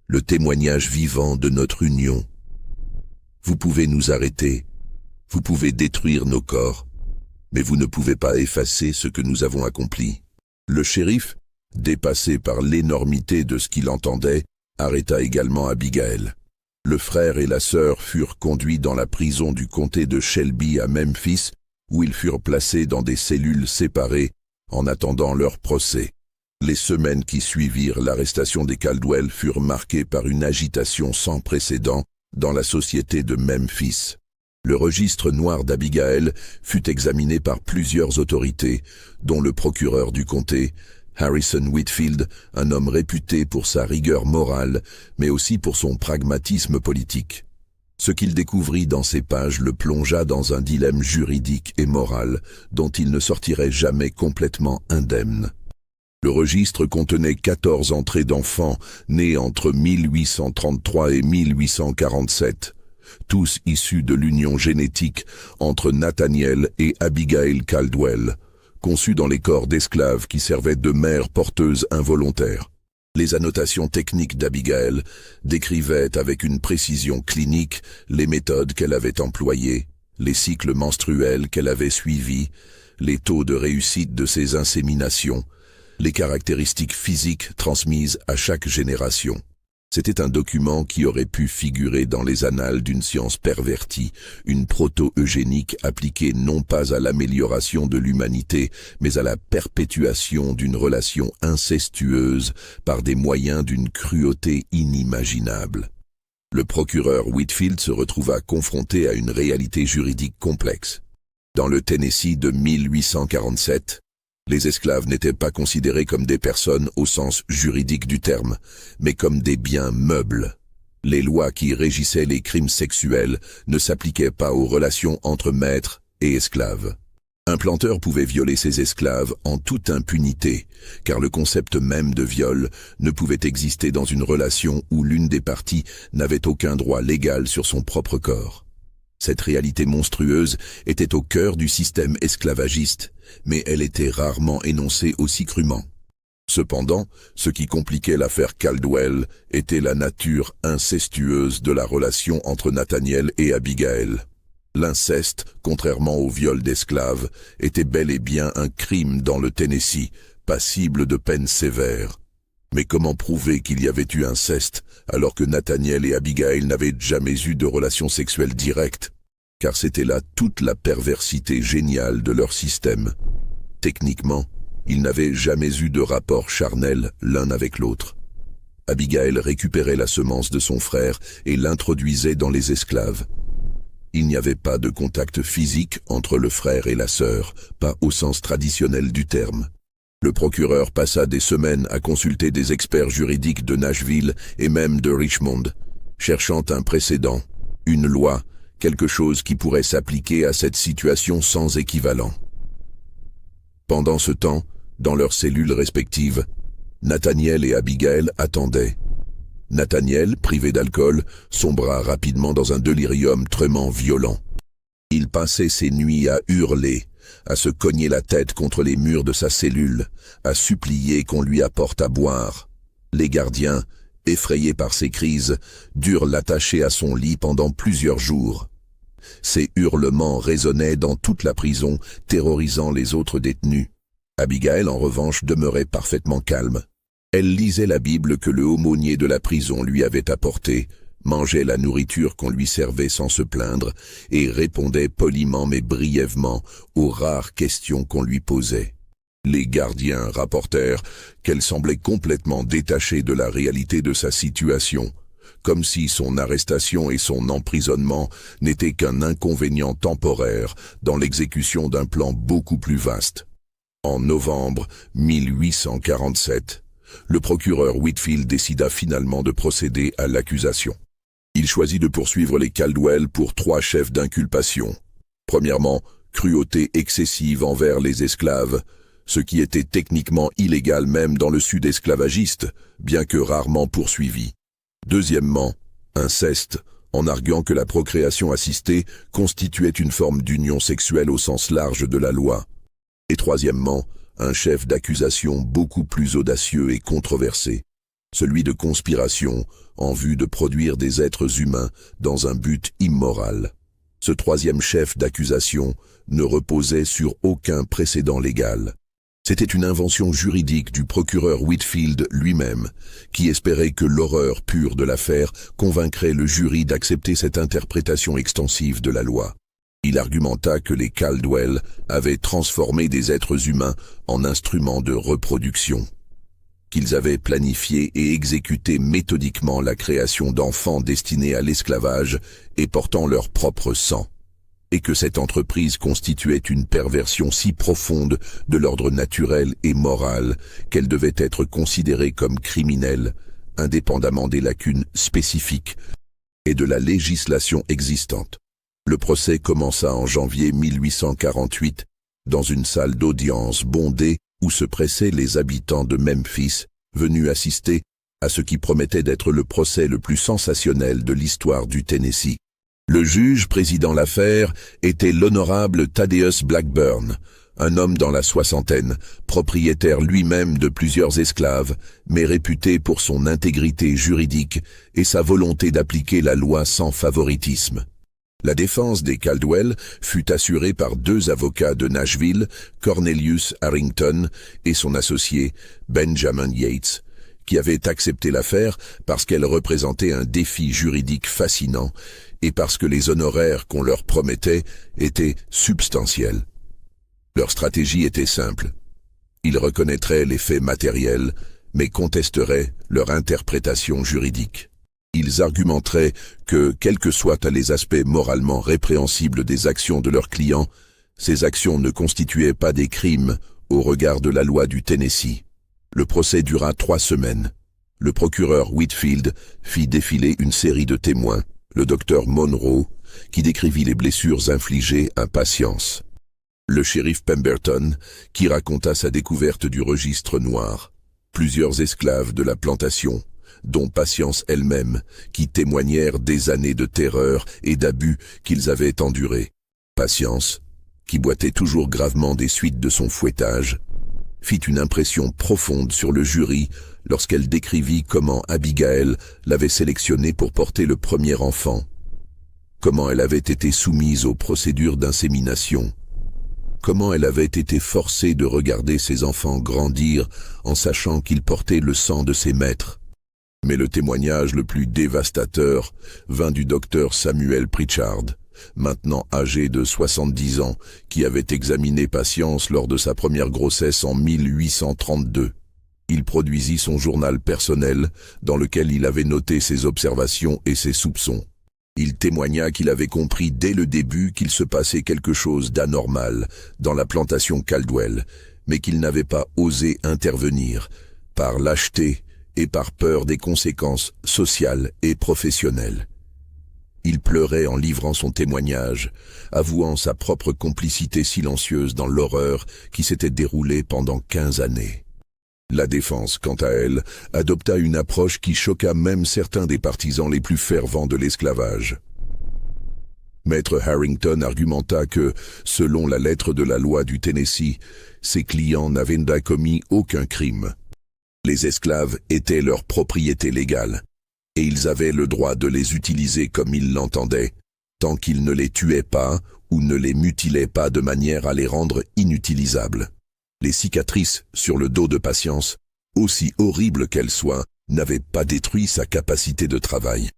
le témoignage vivant de notre union. Vous pouvez nous arrêter, vous pouvez détruire nos corps, mais vous ne pouvez pas effacer ce que nous avons accompli. » Le shérif, dépassé par l'énormité de ce qu'il entendait, arrêta également Abigail. Le frère et la sœur furent conduits dans la prison du comté de Shelby à Memphis, où ils furent placés dans des cellules séparées en attendant leur procès. Les semaines qui suivirent l'arrestation des Caldwell furent marquées par une agitation sans précédent dans la société de Memphis. Le registre noir d'Abigail fut examiné par plusieurs autorités, dont le procureur du comté, Harrison Whitfield, un homme réputé pour sa rigueur morale, mais aussi pour son pragmatisme politique. Ce qu'il découvrit dans ces pages le plongea dans un dilemme juridique et moral dont il ne sortirait jamais complètement indemne. Le registre contenait 14 entrées d'enfants nés entre 1833 et 1847, tous issus de l'union génétique entre Nathaniel et Abigail Caldwell, conçus dans les corps d'esclaves qui servaient de mères porteuses involontaires. Les annotations techniques d'Abigail décrivaient avec une précision clinique les méthodes qu'elle avait employées, les cycles menstruels qu'elle avait suivis, les taux de réussite de ses inséminations, les caractéristiques physiques transmises à chaque génération. C'était un document qui aurait pu figurer dans les annales d'une science pervertie, une proto-eugénique appliquée non pas à l'amélioration de l'humanité, mais à la perpétuation d'une relation incestueuse par des moyens d'une cruauté inimaginable. Le procureur Whitfield se retrouva confronté à une réalité juridique complexe. Dans le Tennessee de 1847, les esclaves n'étaient pas considérés comme des personnes au sens juridique du terme, mais comme des biens meubles. Les lois qui régissaient les crimes sexuels ne s'appliquaient pas aux relations entre maîtres et esclaves. Un planteur pouvait violer ses esclaves en toute impunité, car le concept même de viol ne pouvait exister dans une relation où l'une des parties n'avait aucun droit légal sur son propre corps. Cette réalité monstrueuse était au cœur du système esclavagiste, mais elle était rarement énoncée aussi crûment. Cependant, ce qui compliquait l'affaire Caldwell était la nature incestueuse de la relation entre Nathaniel et Abigail. L'inceste, contrairement au viol d'esclaves, était bel et bien un crime dans le Tennessee, passible de peines sévères. Mais comment prouver qu'il y avait eu inceste, alors que Nathaniel et Abigail n'avaient jamais eu de relation sexuelle directe? Car c'était là toute la perversité géniale de leur système. Techniquement, ils n'avaient jamais eu de rapport charnel l'un avec l'autre. Abigail récupérait la semence de son frère et l'introduisait dans les esclaves. Il n'y avait pas de contact physique entre le frère et la sœur, pas au sens traditionnel du terme. Le procureur passa des semaines à consulter des experts juridiques de Nashville et même de Richmond, cherchant un précédent, une loi, quelque chose qui pourrait s'appliquer à cette situation sans équivalent. Pendant ce temps, dans leurs cellules respectives, Nathaniel et Abigail attendaient. Nathaniel, privé d'alcool, sombra rapidement dans un délirium tremement violent. Il passait ses nuits à hurler, à se cogner la tête contre les murs de sa cellule, à supplier qu'on lui apporte à boire. Les gardiens, effrayés par ses crises, durent l'attacher à son lit pendant plusieurs jours. Ses hurlements résonnaient dans toute la prison, terrorisant les autres détenus. Abigail, en revanche, demeurait parfaitement calme. Elle lisait la Bible que le aumônier de la prison lui avait apportée, mangeait la nourriture qu'on lui servait sans se plaindre et répondait poliment mais brièvement aux rares questions qu'on lui posait. Les gardiens rapportèrent qu'elle semblait complètement détachée de la réalité de sa situation, comme si son arrestation et son emprisonnement n'étaient qu'un inconvénient temporaire dans l'exécution d'un plan beaucoup plus vaste. En novembre 1847, le procureur Whitfield décida finalement de procéder à l'accusation. Il choisit de poursuivre les Caldwell pour 3 chefs d'inculpation. Premièrement, cruauté excessive envers les esclaves, ce qui était techniquement illégal même dans le sud esclavagiste, bien que rarement poursuivi. Deuxièmement, inceste, en arguant que la procréation assistée constituait une forme d'union sexuelle au sens large de la loi. Et troisièmement, un chef d'accusation beaucoup plus audacieux et controversé, celui de conspiration en vue de produire des êtres humains dans un but immoral. Ce troisième chef d'accusation ne reposait sur aucun précédent légal. C'était une invention juridique du procureur Whitfield lui-même, qui espérait que l'horreur pure de l'affaire convaincrait le jury d'accepter cette interprétation extensive de la loi. Il argumenta que les Caldwell avaient transformé des êtres humains en instruments de reproduction, qu'ils avaient planifié et exécuté méthodiquement la création d'enfants destinés à l'esclavage et portant leur propre sang, et que cette entreprise constituait une perversion si profonde de l'ordre naturel et moral qu'elle devait être considérée comme criminelle, indépendamment des lacunes spécifiques et de la législation existante. Le procès commença en janvier 1848 dans une salle d'audience bondée où se pressaient les habitants de Memphis, venus assister à ce qui promettait d'être le procès le plus sensationnel de l'histoire du Tennessee. Le juge présidant l'affaire était l'honorable Thaddeus Blackburn, un homme dans la soixantaine, propriétaire lui-même de plusieurs esclaves, mais réputé pour son intégrité juridique et sa volonté d'appliquer la loi sans favoritisme. La défense des Caldwell fut assurée par deux avocats de Nashville, Cornelius Harrington et son associé Benjamin Yates, qui avaient accepté l'affaire parce qu'elle représentait un défi juridique fascinant et parce que les honoraires qu'on leur promettait étaient substantiels. Leur stratégie était simple. Ils reconnaîtraient les faits matériels, mais contesteraient leur interprétation juridique. Ils argumenteraient que, quels que soient les aspects moralement répréhensibles des actions de leurs clients, ces actions ne constituaient pas des crimes au regard de la loi du Tennessee. Le procès dura 3 semaines. Le procureur Whitfield fit défiler une série de témoins, le docteur Monroe, qui décrivit les blessures infligées à Patience. Le shérif Pemberton, qui raconta sa découverte du registre noir. Plusieurs esclaves de la plantation, dont Patience elle-même, qui témoignèrent des années de terreur et d'abus qu'ils avaient endurés. Patience, qui boitait toujours gravement des suites de son fouettage, fit une impression profonde sur le jury lorsqu'elle décrivit comment Abigail l'avait sélectionnée pour porter le premier enfant, comment elle avait été soumise aux procédures d'insémination, comment elle avait été forcée de regarder ses enfants grandir en sachant qu'ils portaient le sang de ses maîtres. Mais le témoignage le plus dévastateur vint du docteur Samuel Pritchard, maintenant âgé de 70 ans, qui avait examiné Patience lors de sa première grossesse en 1832. Il produisit son journal personnel, dans lequel il avait noté ses observations et ses soupçons. Il témoigna qu'il avait compris dès le début qu'il se passait quelque chose d'anormal dans la plantation Caldwell, mais qu'il n'avait pas osé intervenir, par lâcheté et par peur des conséquences sociales et professionnelles. Il pleurait en livrant son témoignage, avouant sa propre complicité silencieuse dans l'horreur qui s'était déroulée pendant 15 années. La défense, quant à elle, adopta une approche qui choqua même certains des partisans les plus fervents de l'esclavage. Maître Harrington argumenta que, selon la lettre de la loi du Tennessee, ses clients n'avaient commis aucun crime. Les esclaves étaient leur propriété légale, et ils avaient le droit de les utiliser comme ils l'entendaient, tant qu'ils ne les tuaient pas ou ne les mutilaient pas de manière à les rendre inutilisables. Les cicatrices sur le dos de Patience, aussi horribles qu'elles soient, n'avaient pas détruit sa capacité de travail.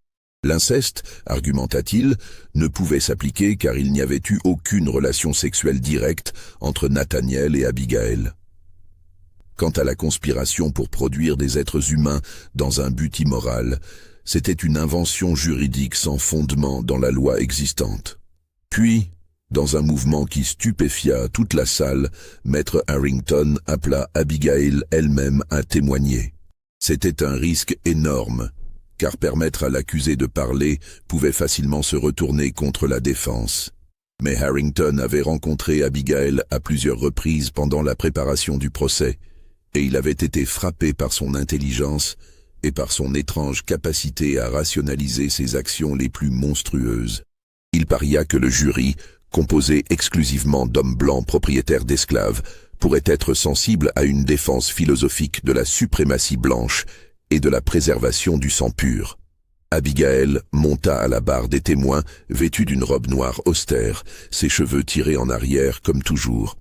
L'inceste, argumenta-t-il, ne pouvait s'appliquer car il n'y avait eu aucune relation sexuelle directe entre Nathaniel et Abigail. Quant à la conspiration pour produire des êtres humains dans un but immoral, c'était une invention juridique sans fondement dans la loi existante. Puis, dans un mouvement qui stupéfia toute la salle, Maître Harrington appela Abigail elle-même à témoigner. C'était un risque énorme, car permettre à l'accusé de parler pouvait facilement se retourner contre la défense. Mais Harrington avait rencontré Abigail à plusieurs reprises pendant la préparation du procès, et il avait été frappé par son intelligence et par son étrange capacité à rationaliser ses actions les plus monstrueuses. Il paria que le jury, composé exclusivement d'hommes blancs propriétaires d'esclaves, pourrait être sensible à une défense philosophique de la suprématie blanche et de la préservation du sang pur. Abigail monta à la barre des témoins, vêtue d'une robe noire austère, ses cheveux tirés en arrière comme toujours.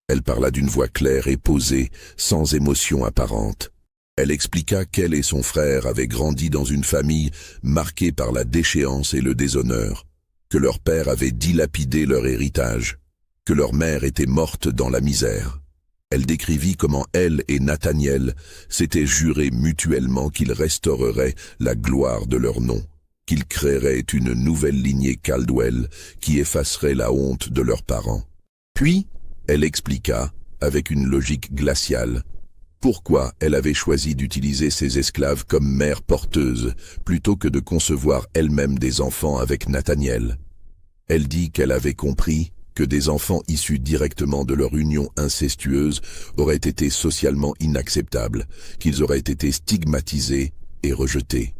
Elle parla d'une voix claire et posée, sans émotion apparente. Elle expliqua qu'elle et son frère avaient grandi dans une famille marquée par la déchéance et le déshonneur, que leur père avait dilapidé leur héritage, que leur mère était morte dans la misère. Elle décrivit comment elle et Nathaniel s'étaient jurés mutuellement qu'ils restaureraient la gloire de leur nom, qu'ils créeraient une nouvelle lignée Caldwell qui effacerait la honte de leurs parents. Puis, elle expliqua, avec une logique glaciale, pourquoi elle avait choisi d'utiliser ses esclaves comme mères porteuses plutôt que de concevoir elle-même des enfants avec Nathaniel. Elle dit qu'elle avait compris, que des enfants issus directement de leur union incestueuse auraient été socialement inacceptables, qu'ils auraient été stigmatisés et rejetés.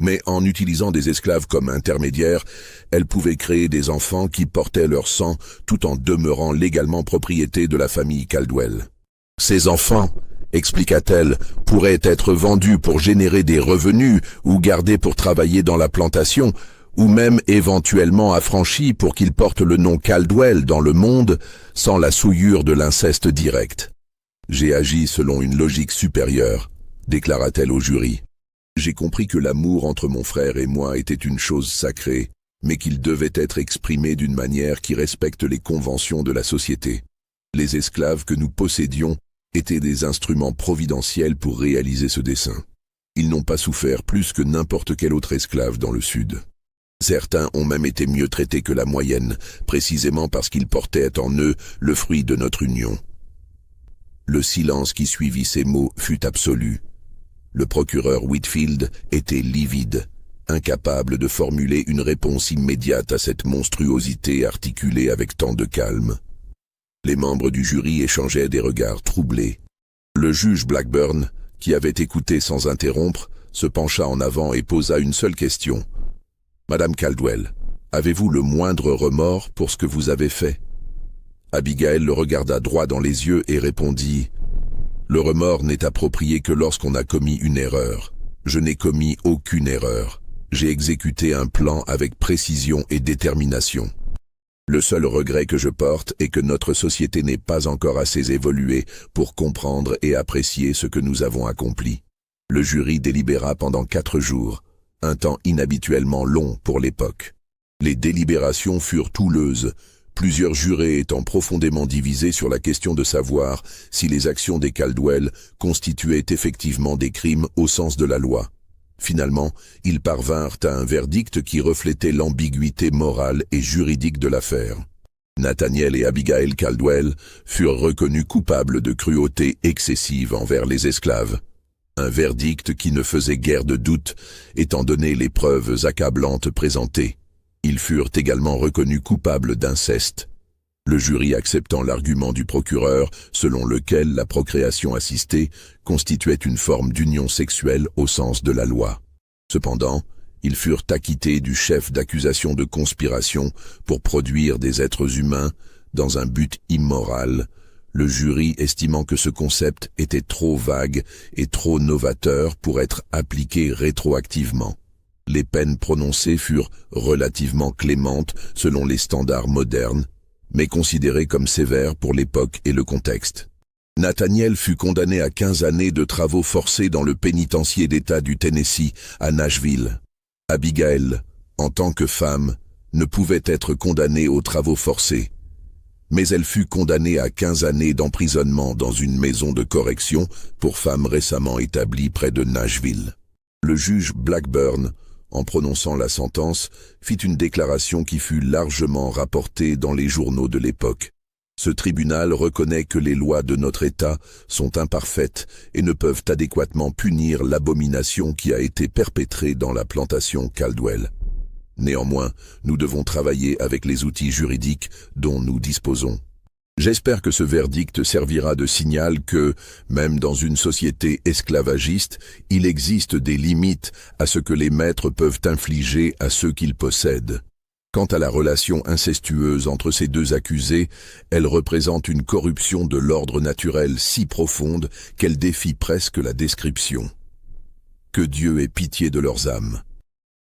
Mais en utilisant des esclaves comme intermédiaires, elle pouvait créer des enfants qui portaient leur sang tout en demeurant légalement propriété de la famille Caldwell. Ces enfants, expliqua-t-elle, pourraient être vendus pour générer des revenus ou gardés pour travailler dans la plantation, ou même éventuellement affranchis pour qu'ils portent le nom Caldwell dans le monde sans la souillure de l'inceste direct. J'ai agi selon une logique supérieure, déclara-t-elle au jury. J'ai compris que l'amour entre mon frère et moi était une chose sacrée, mais qu'il devait être exprimé d'une manière qui respecte les conventions de la société. Les esclaves que nous possédions étaient des instruments providentiels pour réaliser ce dessein. Ils n'ont pas souffert plus que n'importe quel autre esclave dans le Sud. Certains ont même été mieux traités que la moyenne, précisément parce qu'ils portaient en eux le fruit de notre union. Le silence qui suivit ces mots fut absolu. Le procureur Whitfield était livide, incapable de formuler une réponse immédiate à cette monstruosité articulée avec tant de calme. Les membres du jury échangeaient des regards troublés. Le juge Blackburn, qui avait écouté sans interrompre, se pencha en avant et posa une seule question. « Madame Caldwell, avez-vous le moindre remords pour ce que vous avez fait ?» Abigail le regarda droit dans les yeux et répondit « Le remords n'est approprié que lorsqu'on a commis une erreur. Je n'ai commis aucune erreur. J'ai exécuté un plan avec précision et détermination. Le seul regret que je porte est que notre société n'est pas encore assez évoluée pour comprendre et apprécier ce que nous avons accompli. » Le jury délibéra pendant 4 jours, un temps inhabituellement long pour l'époque. Les délibérations furent houleuses, plusieurs jurés étant profondément divisés sur la question de savoir si les actions des Caldwell constituaient effectivement des crimes au sens de la loi. Finalement, ils parvinrent à un verdict qui reflétait l'ambiguïté morale et juridique de l'affaire. Nathaniel et Abigail Caldwell furent reconnus coupables de cruauté excessive envers les esclaves. Un verdict qui ne faisait guère de doute, étant donné les preuves accablantes présentées. Ils furent également reconnus coupables d'inceste. Le jury acceptant l'argument du procureur, selon lequel la procréation assistée constituait une forme d'union sexuelle au sens de la loi. Cependant, ils furent acquittés du chef d'accusation de conspiration pour produire des êtres humains dans un but immoral, le jury estimant que ce concept était trop vague et trop novateur pour être appliqué rétroactivement. Les peines prononcées furent relativement clémentes selon les standards modernes, mais considérées comme sévères pour l'époque et le contexte. Nathaniel fut condamné à 15 années de travaux forcés dans le pénitencier d'État du Tennessee, à Nashville. Abigail, en tant que femme, ne pouvait être condamnée aux travaux forcés, mais elle fut condamnée à 15 années d'emprisonnement dans une maison de correction pour femmes récemment établie près de Nashville. Le juge Blackburn, en prononçant la sentence, fit une déclaration qui fut largement rapportée dans les journaux de l'époque. Ce tribunal reconnaît que les lois de notre État sont imparfaites et ne peuvent adéquatement punir l'abomination qui a été perpétrée dans la plantation Caldwell. Néanmoins, nous devons travailler avec les outils juridiques dont nous disposons. J'espère que ce verdict servira de signal que, même dans une société esclavagiste, il existe des limites à ce que les maîtres peuvent infliger à ceux qu'ils possèdent. Quant à la relation incestueuse entre ces deux accusés, elle représente une corruption de l'ordre naturel si profonde qu'elle défie presque la description. Que Dieu ait pitié de leurs âmes.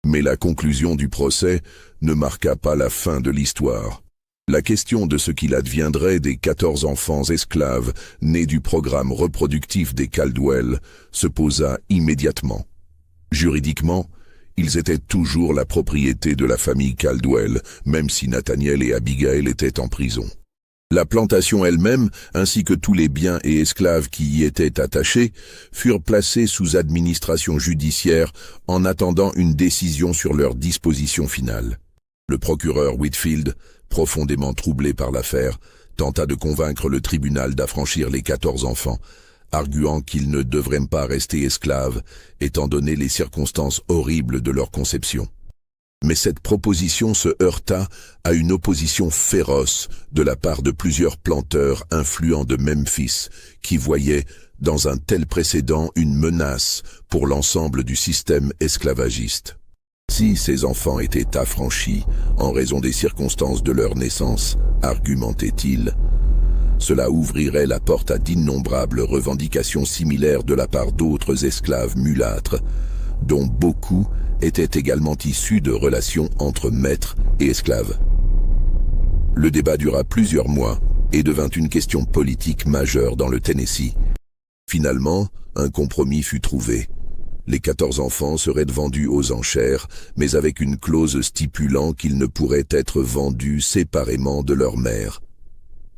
Mais la conclusion du procès ne marqua pas la fin de l'histoire. La question de ce qu'il adviendrait des 14 enfants esclaves nés du programme reproductif des Caldwell se posa immédiatement. Juridiquement, ils étaient toujours la propriété de la famille Caldwell, même si Nathaniel et Abigail étaient en prison. La plantation elle-même, ainsi que tous les biens et esclaves qui y étaient attachés, furent placés sous administration judiciaire en attendant une décision sur leur disposition finale. Le procureur Whitfield, profondément troublé par l'affaire, tenta de convaincre le tribunal d'affranchir les 14 enfants, arguant qu'ils ne devraient pas rester esclaves, étant donné les circonstances horribles de leur conception. Mais cette proposition se heurta à une opposition féroce de la part de plusieurs planteurs influents de Memphis qui voyaient dans un tel précédent une menace pour l'ensemble du système esclavagiste. Si ces enfants étaient affranchis en raison des circonstances de leur naissance, argumentait-il, cela ouvrirait la porte à d'innombrables revendications similaires de la part d'autres esclaves mulâtres, dont beaucoup étaient également issus de relations entre maîtres et esclaves. Le débat dura plusieurs mois et devint une question politique majeure dans le Tennessee. Finalement, un compromis fut trouvé. Les 14 enfants seraient vendus aux enchères, mais avec une clause stipulant qu'ils ne pourraient être vendus séparément de leur mère.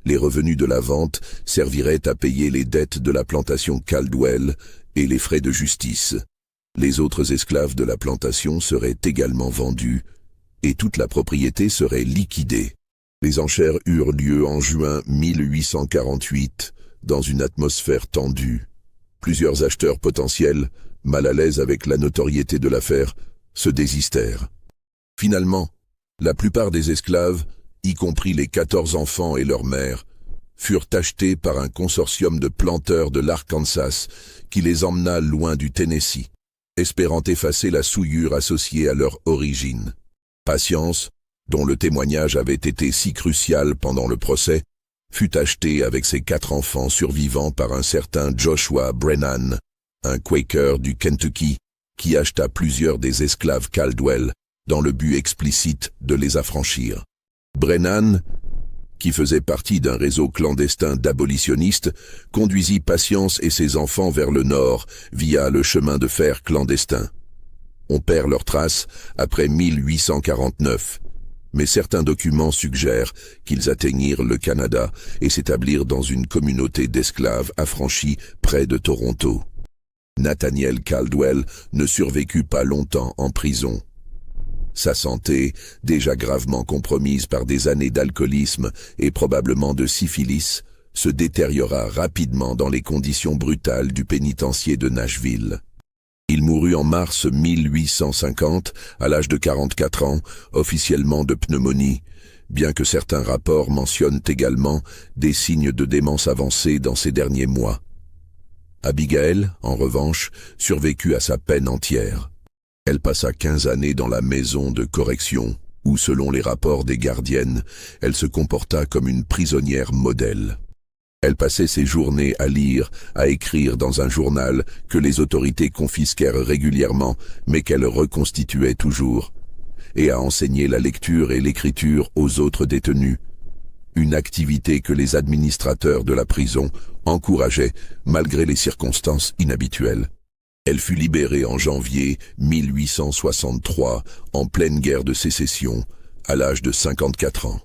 Les revenus de la vente serviraient à payer les dettes de la plantation Caldwell et les frais de justice. Les autres esclaves de la plantation seraient également vendus et toute la propriété serait liquidée. Les enchères eurent lieu en juin 1848 dans une atmosphère tendue. Plusieurs acheteurs potentiels, mal à l'aise avec la notoriété de l'affaire, se désistèrent. Finalement, la plupart des esclaves, y compris les 14 enfants et leurs mères, furent achetés par un consortium de planteurs de l'Arkansas qui les emmena loin du Tennessee, espérant effacer la souillure associée à leur origine. Patience, dont le témoignage avait été si crucial pendant le procès, fut acheté avec ses 4 enfants survivants par un certain Joshua Brennan, un Quaker du Kentucky, qui acheta plusieurs des esclaves Caldwell dans le but explicite de les affranchir. Brennan, qui faisait partie d'un réseau clandestin d'abolitionnistes, conduisit Patience et ses enfants vers le nord via le chemin de fer clandestin. On perd leurs traces après 1849, mais certains documents suggèrent qu'ils atteignirent le Canada et s'établirent dans une communauté d'esclaves affranchis près de Toronto. Nathaniel Caldwell ne survécut pas longtemps en prison. Sa santé, déjà gravement compromise par des années d'alcoolisme et probablement de syphilis, se détériora rapidement dans les conditions brutales du pénitencier de Nashville. Il mourut en mars 1850, à l'âge de 44 ans, officiellement de pneumonie, bien que certains rapports mentionnent également des signes de démence avancée dans ces derniers mois. Abigail, en revanche, survécut à sa peine entière. Elle passa 15 années dans la maison de correction, où, selon les rapports des gardiennes, elle se comporta comme une prisonnière modèle. Elle passait ses journées à lire, à écrire dans un journal que les autorités confisquèrent régulièrement, mais qu'elle reconstituait toujours, et à enseigner la lecture et l'écriture aux autres détenus, une activité que les administrateurs de la prison encourageaient malgré les circonstances inhabituelles. Elle fut libérée en janvier 1863, en pleine guerre de sécession, à l'âge de 54 ans.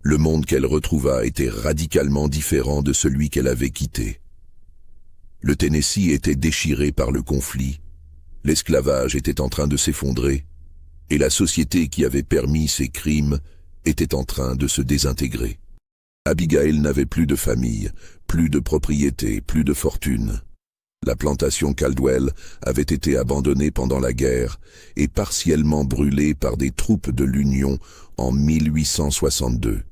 Le monde qu'elle retrouva était radicalement différent de celui qu'elle avait quitté. Le Tennessee était déchiré par le conflit, l'esclavage était en train de s'effondrer, et la société qui avait permis ces crimes était en train de se désintégrer. Abigail n'avait plus de famille, plus de propriété, plus de fortune. La plantation Caldwell avait été abandonnée pendant la guerre et partiellement brûlée par des troupes de l'Union en 1862.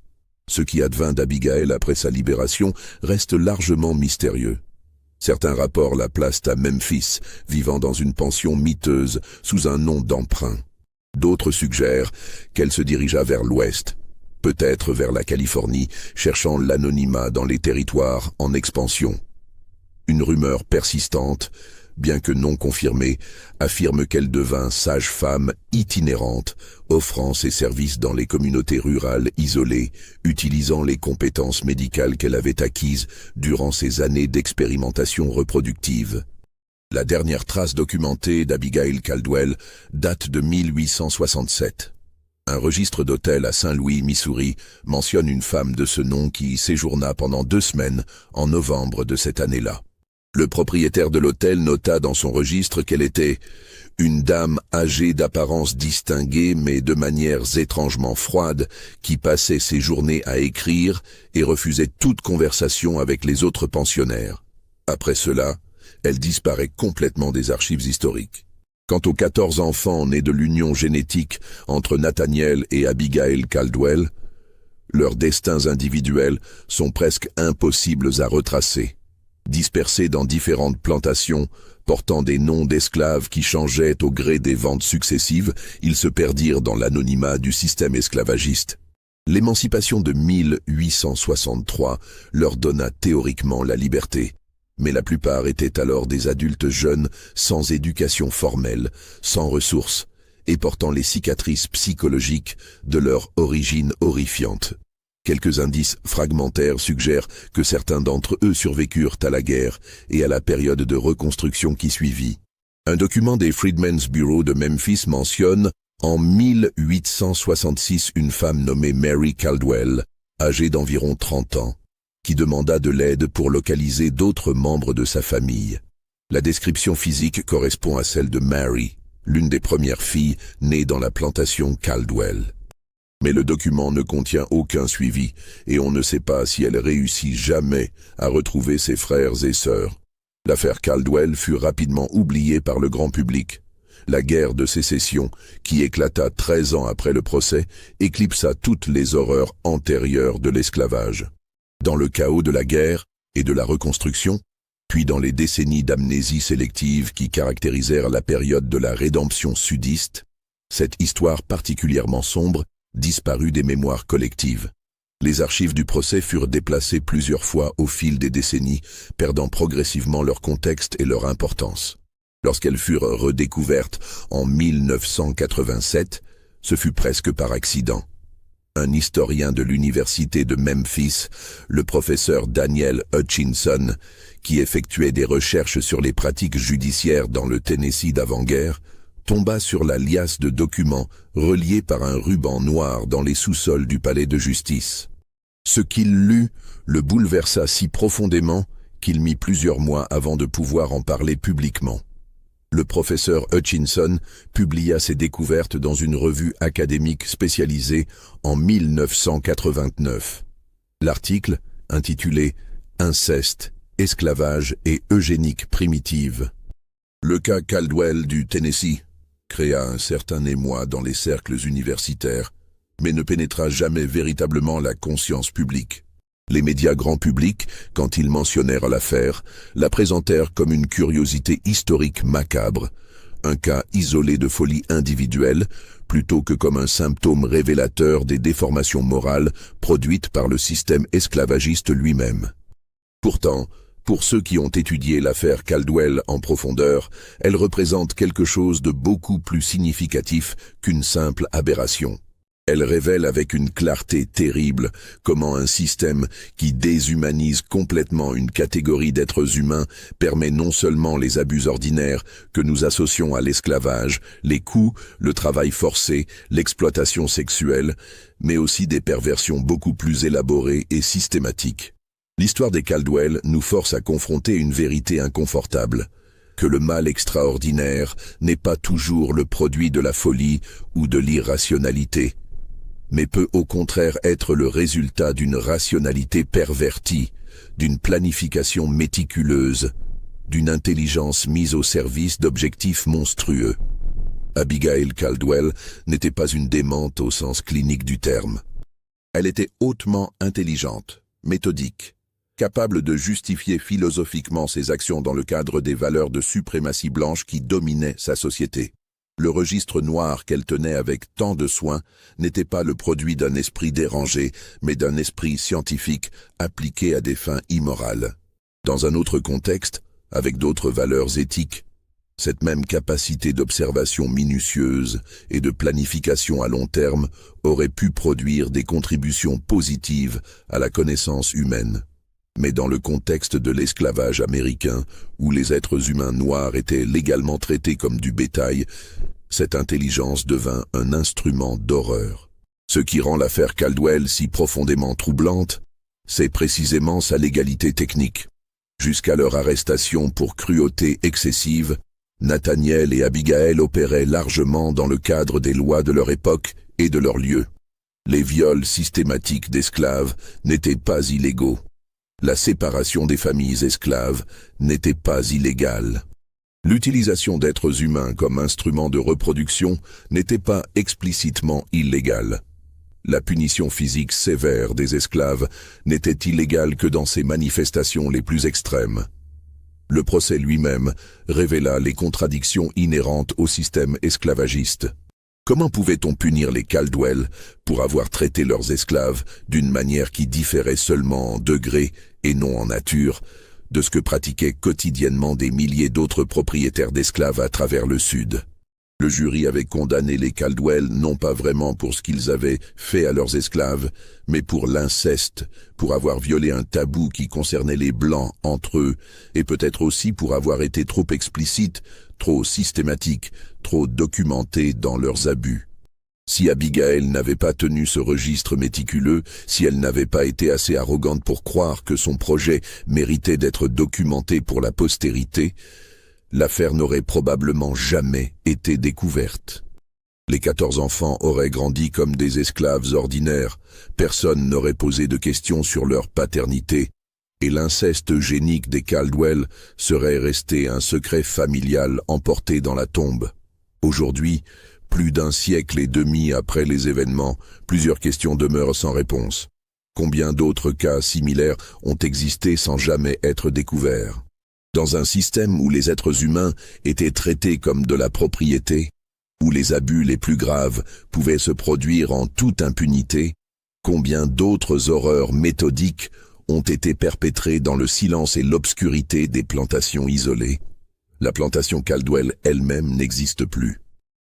Ce qui advint d'Abigail après sa libération reste largement mystérieux. Certains rapports la placent à Memphis, vivant dans une pension miteuse sous un nom d'emprunt. D'autres suggèrent qu'elle se dirigea vers l'ouest, peut-être vers la Californie, cherchant l'anonymat dans les territoires en expansion. Une rumeur persistante, bien que non confirmée, affirme qu'elle devint sage-femme itinérante, offrant ses services dans les communautés rurales isolées, utilisant les compétences médicales qu'elle avait acquises durant ses années d'expérimentation reproductive. La dernière trace documentée d'Abigail Caldwell date de 1867. Un registre d'hôtel à Saint-Louis, Missouri, mentionne une femme de ce nom qui y séjourna pendant 2 semaines en novembre de cette année-là. Le propriétaire de l'hôtel nota dans son registre qu'elle était une dame âgée d'apparence distinguée mais de manières étrangement froides qui passait ses journées à écrire et refusait toute conversation avec les autres pensionnaires. Après cela, elle disparaît complètement des archives historiques. Quant aux 14 enfants nés de l'union génétique entre Nathaniel et Abigail Caldwell, leurs destins individuels sont presque impossibles à retracer. Dispersés dans différentes plantations, portant des noms d'esclaves qui changeaient au gré des ventes successives, ils se perdirent dans l'anonymat du système esclavagiste. L'émancipation de 1863 leur donna théoriquement la liberté, mais la plupart étaient alors des adultes jeunes, sans éducation formelle, sans ressources, et portant les cicatrices psychologiques de leur origine horrifiante. Quelques indices fragmentaires suggèrent que certains d'entre eux survécurent à la guerre et à la période de reconstruction qui suivit. Un document des Freedmen's Bureau de Memphis mentionne en 1866 une femme nommée Mary Caldwell, âgée d'environ 30 ans, qui demanda de l'aide pour localiser d'autres membres de sa famille. La description physique correspond à celle de Mary, l'une des premières filles nées dans la plantation Caldwell. Mais le document ne contient aucun suivi et on ne sait pas si elle réussit jamais à retrouver ses frères et sœurs. L'affaire Caldwell fut rapidement oubliée par le grand public. La guerre de sécession, qui éclata 13 ans après le procès, éclipsa toutes les horreurs antérieures de l'esclavage. Dans le chaos de la guerre et de la reconstruction, puis dans les décennies d'amnésie sélective qui caractérisèrent la période de la rédemption sudiste, cette histoire particulièrement sombre disparut des mémoires collectives. Les archives du procès furent déplacées plusieurs fois au fil des décennies, perdant progressivement leur contexte et leur importance. Lorsqu'elles furent redécouvertes en 1987, ce fut presque par accident. Un historien de l'université de Memphis, le professeur Daniel Hutchinson, qui effectuait des recherches sur les pratiques judiciaires dans le Tennessee d'avant-guerre, tomba sur la liasse de documents reliés par un ruban noir dans les sous-sols du palais de justice. Ce qu'il lut le bouleversa si profondément qu'il mit plusieurs mois avant de pouvoir en parler publiquement. Le professeur Hutchinson publia ses découvertes dans une revue académique spécialisée en 1989. L'article, intitulé « Inceste, esclavage et eugénique primitive », le cas Caldwell du Tennessee créa un certain émoi dans les cercles universitaires, mais ne pénétra jamais véritablement la conscience publique. Les médias grand public, quand ils mentionnèrent l'affaire, la présentèrent comme une curiosité historique macabre, un cas isolé de folie individuelle, plutôt que comme un symptôme révélateur des déformations morales produites par le système esclavagiste lui-même. Pourtant, pour ceux qui ont étudié l'affaire Caldwell en profondeur, elle représente quelque chose de beaucoup plus significatif qu'une simple aberration. Elle révèle avec une clarté terrible comment un système qui déshumanise complètement une catégorie d'êtres humains permet non seulement les abus ordinaires que nous associons à l'esclavage, les coups, le travail forcé, l'exploitation sexuelle, mais aussi des perversions beaucoup plus élaborées et systématiques. L'histoire des Caldwell nous force à confronter une vérité inconfortable, que le mal extraordinaire n'est pas toujours le produit de la folie ou de l'irrationalité, mais peut au contraire être le résultat d'une rationalité pervertie, d'une planification méticuleuse, d'une intelligence mise au service d'objectifs monstrueux. Abigail Caldwell n'était pas une démente au sens clinique du terme. Elle était hautement intelligente, méthodique, capable de justifier philosophiquement ses actions dans le cadre des valeurs de suprématie blanche qui dominaient sa société. Le registre noir qu'elle tenait avec tant de soin n'était pas le produit d'un esprit dérangé, mais d'un esprit scientifique appliqué à des fins immorales. Dans un autre contexte, avec d'autres valeurs éthiques, cette même capacité d'observation minutieuse et de planification à long terme aurait pu produire des contributions positives à la connaissance humaine. Mais dans le contexte de l'esclavage américain, où les êtres humains noirs étaient légalement traités comme du bétail, cette intelligence devint un instrument d'horreur. Ce qui rend l'affaire Caldwell si profondément troublante, c'est précisément sa légalité technique. Jusqu'à leur arrestation pour cruauté excessive, Nathaniel et Abigail opéraient largement dans le cadre des lois de leur époque et de leur lieu. Les viols systématiques d'esclaves n'étaient pas illégaux. La séparation des familles esclaves n'était pas illégale. L'utilisation d'êtres humains comme instrument de reproduction n'était pas explicitement illégale. La punition physique sévère des esclaves n'était illégale que dans ses manifestations les plus extrêmes. Le procès lui-même révéla les contradictions inhérentes au système esclavagiste. Comment pouvait-on punir les Caldwell pour avoir traité leurs esclaves d'une manière qui différait seulement en degré et non en nature de ce que pratiquaient quotidiennement des milliers d'autres propriétaires d'esclaves à travers le Sud? Le jury avait condamné les Caldwell non pas vraiment pour ce qu'ils avaient fait à leurs esclaves, mais pour l'inceste, pour avoir violé un tabou qui concernait les Blancs entre eux, et peut-être aussi pour avoir été trop explicites, trop systématiques, trop documentés dans leurs abus. Si Abigail n'avait pas tenu ce registre méticuleux, si elle n'avait pas été assez arrogante pour croire que son projet méritait d'être documenté pour la postérité, l'affaire n'aurait probablement jamais été découverte. Les 14 enfants auraient grandi comme des esclaves ordinaires, personne n'aurait posé de questions sur leur paternité, et l'inceste eugénique des Caldwell serait resté un secret familial emporté dans la tombe. Aujourd'hui, plus d'un siècle et demi après les événements, plusieurs questions demeurent sans réponse. Combien d'autres cas similaires ont existé sans jamais être découverts? Dans un système où les êtres humains étaient traités comme de la propriété, où les abus les plus graves pouvaient se produire en toute impunité, combien d'autres horreurs méthodiques ont été perpétrées dans le silence et l'obscurité des plantations isolées? La plantation Caldwell elle-même n'existe plus.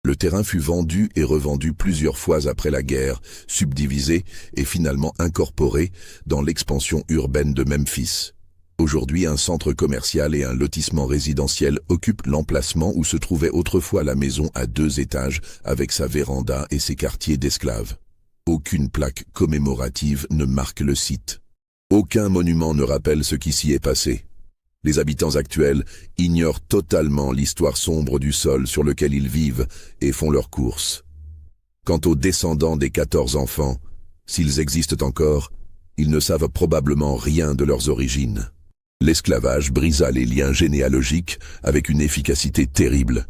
Le terrain fut vendu et revendu plusieurs fois après la guerre, subdivisé et finalement incorporé dans l'expansion urbaine de Memphis. Aujourd'hui, un centre commercial et un lotissement résidentiel occupent l'emplacement où se trouvait autrefois la maison à 2 étages avec sa véranda et ses quartiers d'esclaves. Aucune plaque commémorative ne marque le site. Aucun monument ne rappelle ce qui s'y est passé. Les habitants actuels ignorent totalement l'histoire sombre du sol sur lequel ils vivent et font leurs courses. Quant aux descendants des 14 enfants, s'ils existent encore, ils ne savent probablement rien de leurs origines. L'esclavage brisa les liens généalogiques avec une efficacité terrible,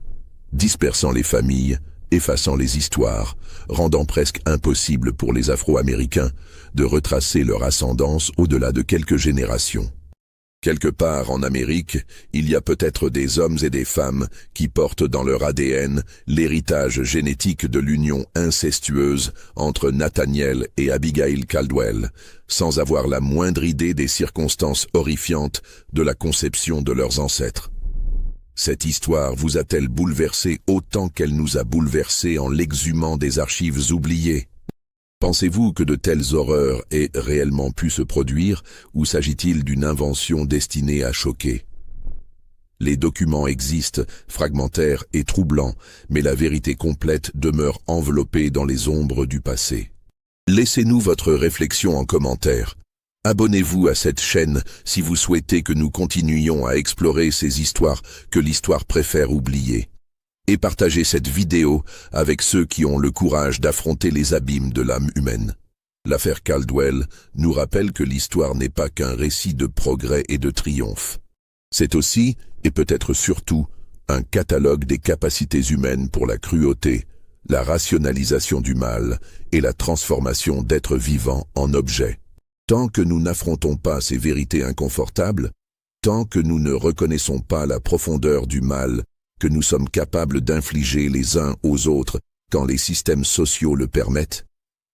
dispersant les familles, effaçant les histoires, rendant presque impossible pour les Afro-Américains de retracer leur ascendance au-delà de quelques générations. Quelque part en Amérique, il y a peut-être des hommes et des femmes qui portent dans leur ADN l'héritage génétique de l'union incestueuse entre Nathaniel et Abigail Caldwell, sans avoir la moindre idée des circonstances horrifiantes de la conception de leurs ancêtres. Cette histoire vous a-t-elle bouleversé autant qu'elle nous a bouleversés en l'exhumant des archives oubliées? Pensez-vous que de telles horreurs aient réellement pu se produire, ou s'agit-il d'une invention destinée à choquer? Les documents existent, fragmentaires et troublants, mais la vérité complète demeure enveloppée dans les ombres du passé. Laissez-nous votre réflexion en commentaire. Abonnez-vous à cette chaîne si vous souhaitez que nous continuions à explorer ces histoires que l'histoire préfère oublier. Et partagez cette vidéo avec ceux qui ont le courage d'affronter les abîmes de l'âme humaine. L'affaire Caldwell nous rappelle que l'histoire n'est pas qu'un récit de progrès et de triomphe. C'est aussi, et peut-être surtout, un catalogue des capacités humaines pour la cruauté, la rationalisation du mal et la transformation d'êtres vivants en objets. Tant que nous n'affrontons pas ces vérités inconfortables, tant que nous ne reconnaissons pas la profondeur du mal que nous sommes capables d'infliger les uns aux autres quand les systèmes sociaux le permettent,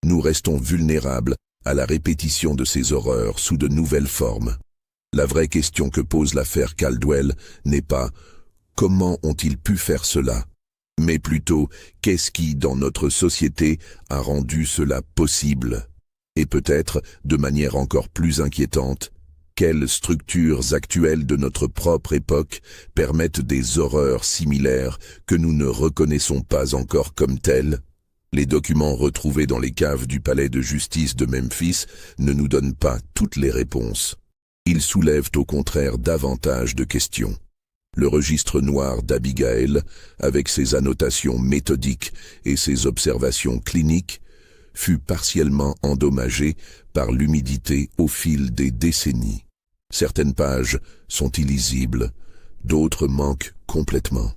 nous restons vulnérables à la répétition de ces horreurs sous de nouvelles formes. La vraie question que pose l'affaire Caldwell n'est pas « comment ont-ils pu faire cela ?», mais plutôt « qu'est-ce qui, dans notre société, a rendu cela possible ?» Et peut-être, de manière encore plus inquiétante, quelles structures actuelles de notre propre époque permettent des horreurs similaires que nous ne reconnaissons pas encore comme telles? Les documents retrouvés dans les caves du palais de justice de Memphis ne nous donnent pas toutes les réponses. Ils soulèvent au contraire davantage de questions. Le registre noir d'Abigail, avec ses annotations méthodiques et ses observations cliniques, fut partiellement endommagé par l'humidité au fil des décennies. Certaines pages sont illisibles, D'autres manquent complètement.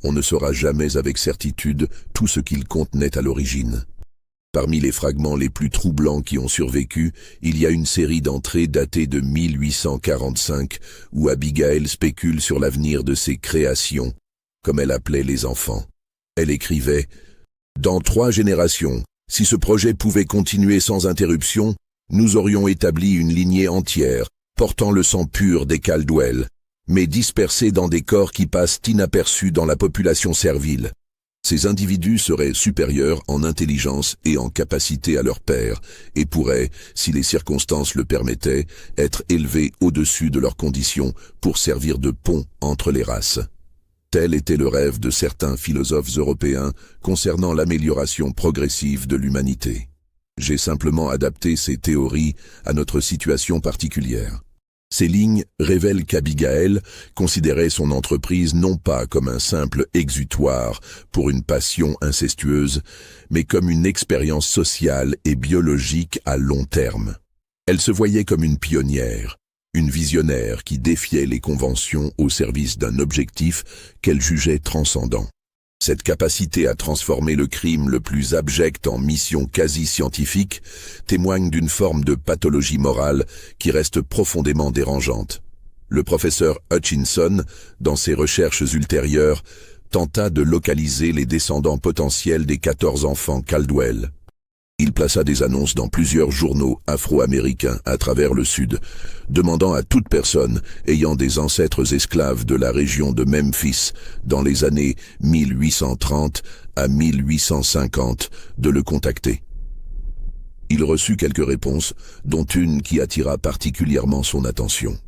On ne saura jamais avec certitude tout ce qu'ils contenaient à l'origine. Parmi les fragments les plus troublants qui ont survécu, il y a une série d'entrées datées de 1845 où Abigail spécule sur l'avenir de ses créations, comme elle appelait les enfants. Elle écrivait « Dans 3 générations, si ce projet pouvait continuer sans interruption, nous aurions établi une lignée entière, portant le sang pur des Caldwell, mais dispersée dans des corps qui passent inaperçus dans la population servile. Ces individus seraient supérieurs en intelligence et en capacité à leur père, et pourraient, si les circonstances le permettaient, être élevés au-dessus de leurs conditions pour servir de pont entre les races. Tel était le rêve de certains philosophes européens concernant l'amélioration progressive de l'humanité. J'ai simplement adapté ces théories à notre situation particulière. Ces lignes révèlent qu'Abigail considérait son entreprise non pas comme un simple exutoire pour une passion incestueuse, mais comme une expérience sociale et biologique à long terme. Elle se voyait comme une pionnière, une visionnaire qui défiait les conventions au service d'un objectif qu'elle jugeait transcendant. Cette capacité à transformer le crime le plus abject en mission quasi-scientifique témoigne d'une forme de pathologie morale qui reste profondément dérangeante. Le professeur Hutchinson, dans ses recherches ultérieures, tenta de localiser les descendants potentiels des 14 enfants Caldwell. Il plaça des annonces dans plusieurs journaux afro-américains à travers le Sud, demandant à toute personne ayant des ancêtres esclaves de la région de Memphis dans les années 1830 à 1850 de le contacter. Il reçut quelques réponses, dont une qui attira particulièrement son attention.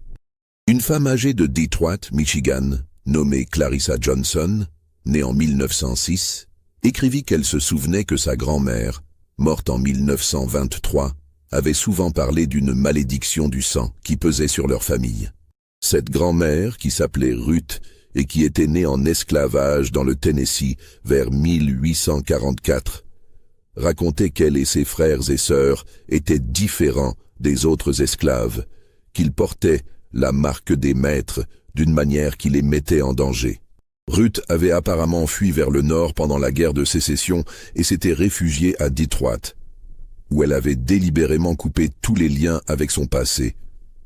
Une femme âgée de Detroit, Michigan, nommée Clarissa Johnson, née en 1906, écrivit qu'elle se souvenait que sa grand-mère, morte en 1923, avait souvent parlé d'une malédiction du sang qui pesait sur leur famille. Cette grand-mère, qui s'appelait Ruth et qui était née en esclavage dans le Tennessee vers 1844, racontait qu'elle et ses frères et sœurs étaient différents des autres esclaves, qu'ils portaient la marque des maîtres d'une manière qui les mettait en danger. Ruth avait apparemment fui vers le nord pendant la guerre de sécession et s'était réfugiée à Detroit, où elle avait délibérément coupé tous les liens avec son passé,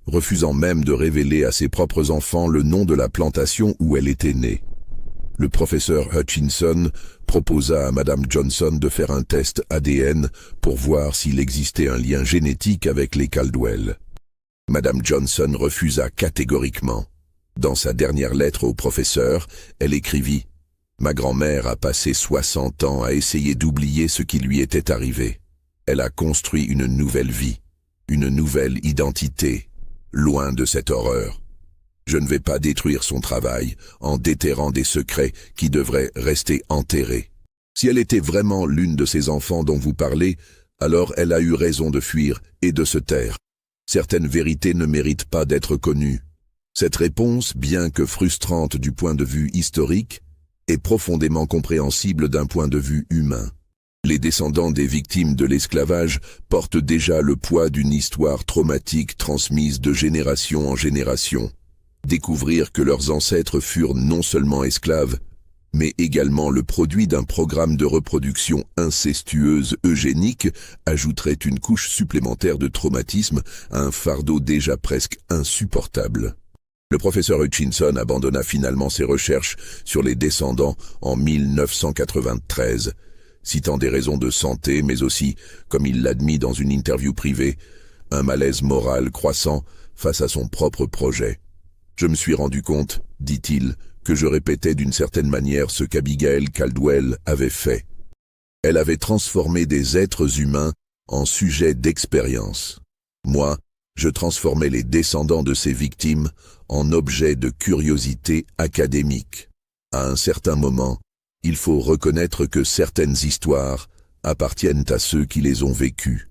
refusant même de révéler à ses propres enfants le nom de la plantation où elle était née. Le professeur Hutchinson proposa à Madame Johnson de faire un test ADN pour voir s'il existait un lien génétique avec les Caldwell. Madame Johnson refusa catégoriquement. Dans sa dernière lettre au professeur, elle écrivit « Ma grand-mère a passé 60 ans à essayer d'oublier ce qui lui était arrivé. Elle a construit une nouvelle vie, une nouvelle identité, loin de cette horreur. Je ne vais pas détruire son travail en déterrant des secrets qui devraient rester enterrés. Si elle était vraiment l'une de ces enfants dont vous parlez, alors elle a eu raison de fuir et de se taire. Certaines vérités ne méritent pas d'être connues. Cette réponse, bien que frustrante du point de vue historique, est profondément compréhensible d'un point de vue humain. Les descendants des victimes de l'esclavage portent déjà le poids d'une histoire traumatique transmise de génération en génération. Découvrir que leurs ancêtres furent non seulement esclaves, mais également le produit d'un programme de reproduction incestueuse eugénique ajouterait une couche supplémentaire de traumatisme à un fardeau déjà presque insupportable. Le professeur Hutchinson abandonna finalement ses recherches sur les descendants en 1993, citant des raisons de santé, mais aussi, comme il l'admit dans une interview privée, un malaise moral croissant face à son propre projet. Je me suis rendu compte, dit-il, que je répétais d'une certaine manière ce qu'Abigail Caldwell avait fait. Elle avait transformé des êtres humains en sujets d'expérience. Moi, je transformais les descendants de ces victimes en objets de curiosité académique. À un certain moment, il faut reconnaître que certaines histoires appartiennent à ceux qui les ont vécues,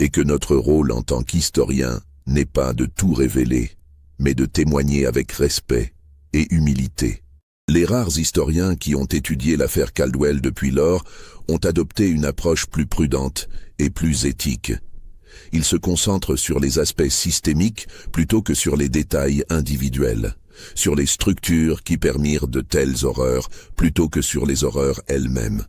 et que notre rôle en tant qu'historien n'est pas de tout révéler, mais de témoigner avec respect et humilité. Les rares historiens qui ont étudié l'affaire Caldwell depuis lors ont adopté une approche plus prudente et plus éthique. Ils se concentrent sur les aspects systémiques plutôt que sur les détails individuels, sur les structures qui permirent de telles horreurs, plutôt que sur les horreurs elles-mêmes.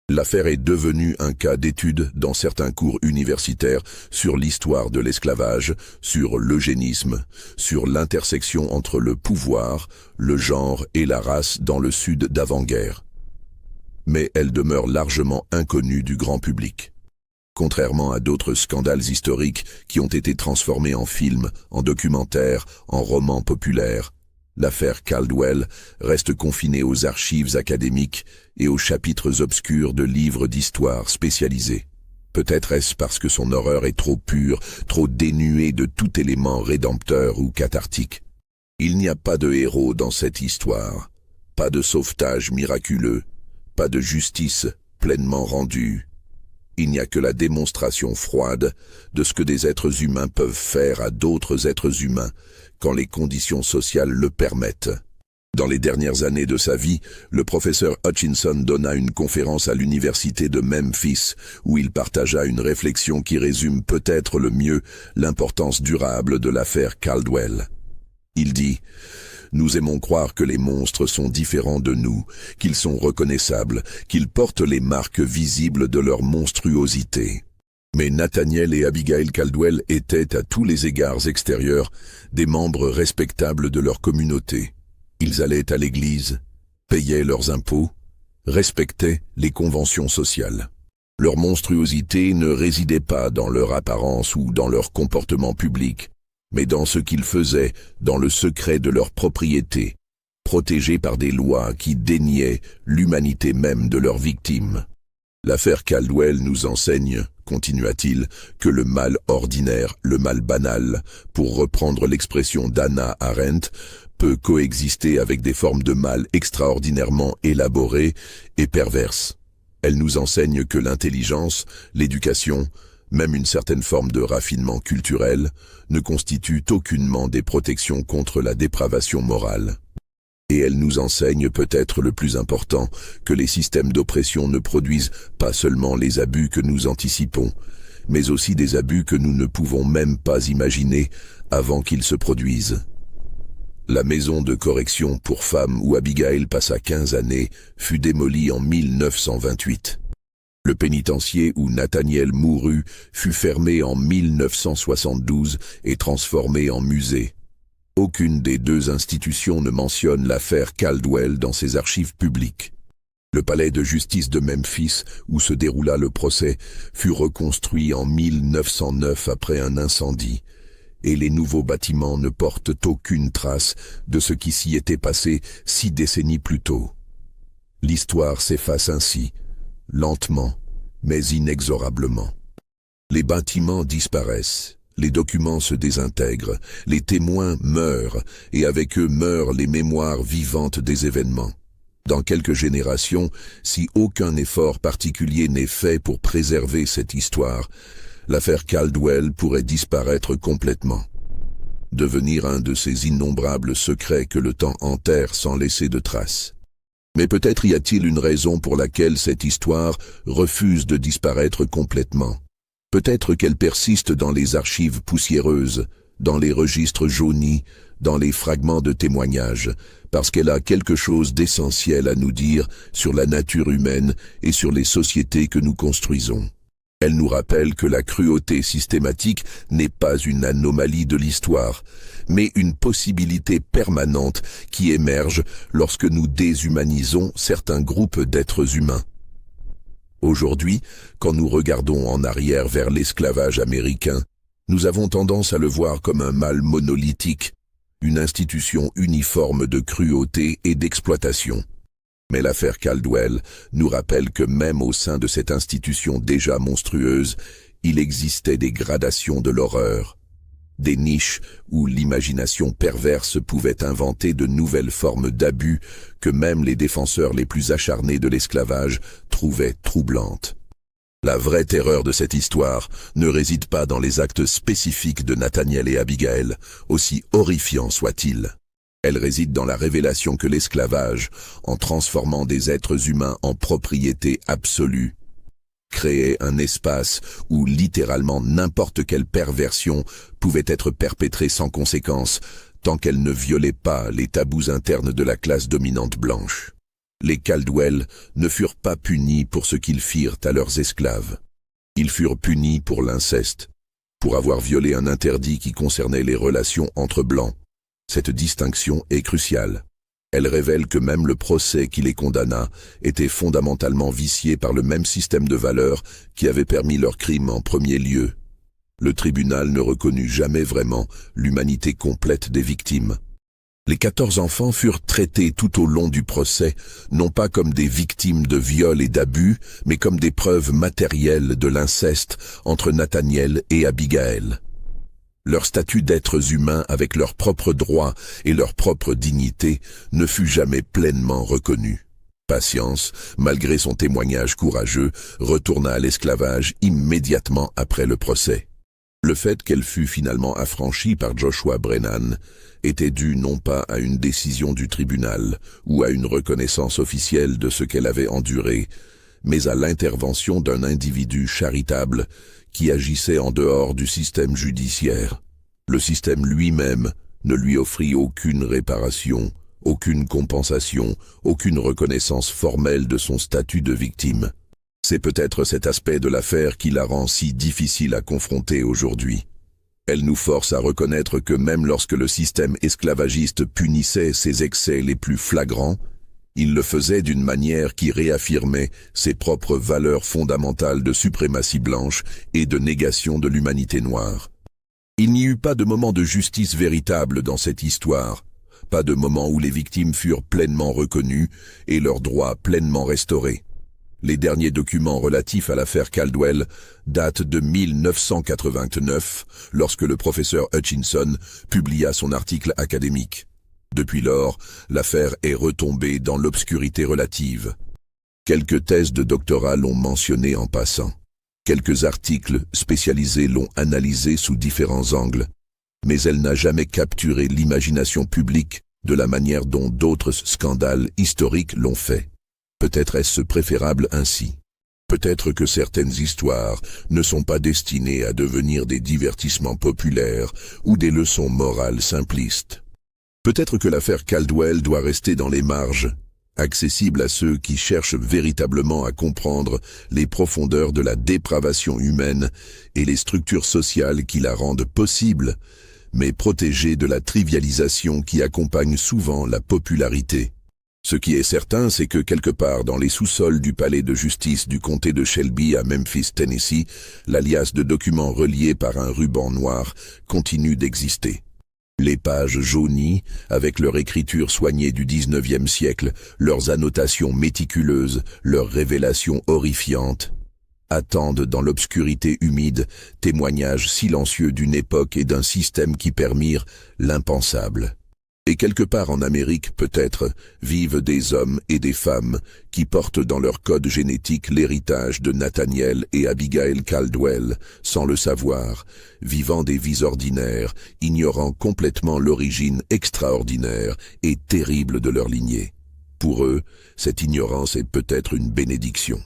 L'affaire est devenue un cas d'étude dans certains cours universitaires sur l'histoire de l'esclavage, sur l'eugénisme, sur l'intersection entre le pouvoir, le genre et la race dans le Sud d'avant-guerre. Mais elle demeure largement inconnue du grand public. Contrairement à d'autres scandales historiques qui ont été transformés en films, en documentaires, en romans populaires, l'affaire Caldwell reste confinée aux archives académiques et aux chapitres obscurs de livres d'histoire spécialisés. Peut-être est-ce parce que son horreur est trop pure, trop dénuée de tout élément rédempteur ou cathartique. Il n'y a pas de héros dans cette histoire, pas de sauvetage miraculeux, pas de justice pleinement rendue. Il n'y a que la démonstration froide de ce que des êtres humains peuvent faire à d'autres êtres humains quand les conditions sociales le permettent. Dans les dernières années de sa vie, le professeur Hutchinson donna une conférence à l'université de Memphis où il partagea une réflexion qui résume peut-être le mieux l'importance durable de l'affaire Caldwell. Il dit « Nous aimons croire que les monstres sont différents de nous, qu'ils sont reconnaissables, qu'ils portent les marques visibles de leur monstruosité. » Mais Nathaniel et Abigail Caldwell étaient à tous les égards extérieurs des membres respectables de leur communauté. Ils allaient à l'église, payaient leurs impôts, respectaient les conventions sociales. Leur monstruosité ne résidait pas dans leur apparence ou dans leur comportement public, mais dans ce qu'ils faisaient dans le secret de leur propriété, protégés par des lois qui déniaient l'humanité même de leurs victimes. L'affaire Caldwell nous enseigne, continua-t-il, que le mal ordinaire, le mal banal, pour reprendre l'expression d'Hannah Arendt, peut coexister avec des formes de mal extraordinairement élaborées et perverses. Elle nous enseigne que l'intelligence, l'éducation, même une certaine forme de raffinement culturel, ne constituent aucunement des protections contre la dépravation morale. Et elle nous enseigne peut-être le plus important, que les systèmes d'oppression ne produisent pas seulement les abus que nous anticipons, mais aussi des abus que nous ne pouvons même pas imaginer avant qu'ils se produisent. La maison de correction pour femmes où Abigail passa 15 années fut démolie en 1928. Le pénitencier où Nathaniel mourut fut fermé en 1972 et transformé en musée. Aucune des deux institutions ne mentionne l'affaire Caldwell dans ses archives publiques. Le palais de justice de Memphis, où se déroula le procès, fut reconstruit en 1909 après un incendie, et les nouveaux bâtiments ne portent aucune trace de ce qui s'y était passé 6 décennies plus tôt. L'histoire s'efface ainsi, lentement, mais inexorablement. Les bâtiments disparaissent, les documents se désintègrent, les témoins meurent, et avec eux meurent les mémoires vivantes des événements. Dans quelques générations, si aucun effort particulier n'est fait pour préserver cette histoire, l'affaire Caldwell pourrait disparaître complètement, devenir un de ces innombrables secrets que le temps enterre sans laisser de traces. Mais peut-être y a-t-il une raison pour laquelle cette histoire refuse de disparaître complètement. Peut-être qu'elle persiste dans les archives poussiéreuses, dans les registres jaunis, dans les fragments de témoignages, parce qu'elle a quelque chose d'essentiel à nous dire sur la nature humaine et sur les sociétés que nous construisons. Elle nous rappelle que la cruauté systématique n'est pas une anomalie de l'histoire, mais une possibilité permanente qui émerge lorsque nous déshumanisons certains groupes d'êtres humains. Aujourd'hui, quand nous regardons en arrière vers l'esclavage américain, nous avons tendance à le voir comme un mal monolithique, une institution uniforme de cruauté et d'exploitation. Mais l'affaire Caldwell nous rappelle que même au sein de cette institution déjà monstrueuse, il existait des gradations de l'horreur, des niches où l'imagination perverse pouvait inventer de nouvelles formes d'abus que même les défenseurs les plus acharnés de l'esclavage trouvaient troublantes. La vraie terreur de cette histoire ne réside pas dans les actes spécifiques de Nathaniel et Abigail, aussi horrifiants soient-ils. Elle réside dans la révélation que l'esclavage, en transformant des êtres humains en propriété absolue, créait un espace où littéralement n'importe quelle perversion pouvait être perpétrée sans conséquence, tant qu'elle ne violait pas les tabous internes de la classe dominante blanche. Les Caldwell ne furent pas punis pour ce qu'ils firent à leurs esclaves. Ils furent punis pour l'inceste, pour avoir violé un interdit qui concernait les relations entre blancs. Cette distinction est cruciale. Elle révèle que même le procès qui les condamna était fondamentalement vicié par le même système de valeurs qui avait permis leur crime en premier lieu. Le tribunal ne reconnut jamais vraiment l'humanité complète des victimes. Les 14 enfants furent traités tout au long du procès, non pas comme des victimes de viols et d'abus, mais comme des preuves matérielles de l'inceste entre Nathaniel et Abigail. Leur statut d'êtres humains avec leurs propres droits et leur propre dignité ne fut jamais pleinement reconnu. Patience, malgré son témoignage courageux, retourna à l'esclavage immédiatement après le procès. Le fait qu'elle fût finalement affranchie par Joshua Brennan était dû non pas à une décision du tribunal ou à une reconnaissance officielle de ce qu'elle avait enduré, mais à l'intervention d'un individu charitable qui agissait en dehors du système judiciaire. Le système lui-même ne lui offrit aucune réparation, aucune compensation, aucune reconnaissance formelle de son statut de victime. C'est peut-être cet aspect de l'affaire qui la rend si difficile à confronter aujourd'hui. Elle nous force à reconnaître que même lorsque le système esclavagiste punissait ses excès les plus flagrants, il le faisait d'une manière qui réaffirmait ses propres valeurs fondamentales de suprématie blanche et de négation de l'humanité noire. Il n'y eut pas de moment de justice véritable dans cette histoire, pas de moment où les victimes furent pleinement reconnues et leurs droits pleinement restaurés. Les derniers documents relatifs à l'affaire Caldwell datent de 1989, lorsque le professeur Hutchinson publia son article académique. Depuis lors, l'affaire est retombée dans l'obscurité relative. Quelques thèses de doctorat l'ont mentionné en passant. Quelques articles spécialisés l'ont analysée sous différents angles. Mais elle n'a jamais capturé l'imagination publique de la manière dont d'autres scandales historiques l'ont fait. Peut-être est-ce préférable ainsi. Peut-être que certaines histoires ne sont pas destinées à devenir des divertissements populaires ou des leçons morales simplistes. Peut-être que l'affaire Caldwell doit rester dans les marges, accessible à ceux qui cherchent véritablement à comprendre les profondeurs de la dépravation humaine et les structures sociales qui la rendent possible, mais protégée de la trivialisation qui accompagne souvent la popularité. Ce qui est certain, c'est que quelque part dans les sous-sols du palais de justice du comté de Shelby à Memphis, Tennessee, l'alias de documents reliés par un ruban noir continue d'exister. Les pages jaunies, avec leur écriture soignée du XIXe siècle, leurs annotations méticuleuses, leurs révélations horrifiantes, attendent dans l'obscurité humide témoignages silencieux d'une époque et d'un système qui permirent l'impensable. Et quelque part en Amérique, peut-être, vivent des hommes et des femmes qui portent dans leur code génétique l'héritage de Nathaniel et Abigail Caldwell, sans le savoir, vivant des vies ordinaires, ignorant complètement l'origine extraordinaire et terrible de leur lignée. Pour eux, cette ignorance est peut-être une bénédiction.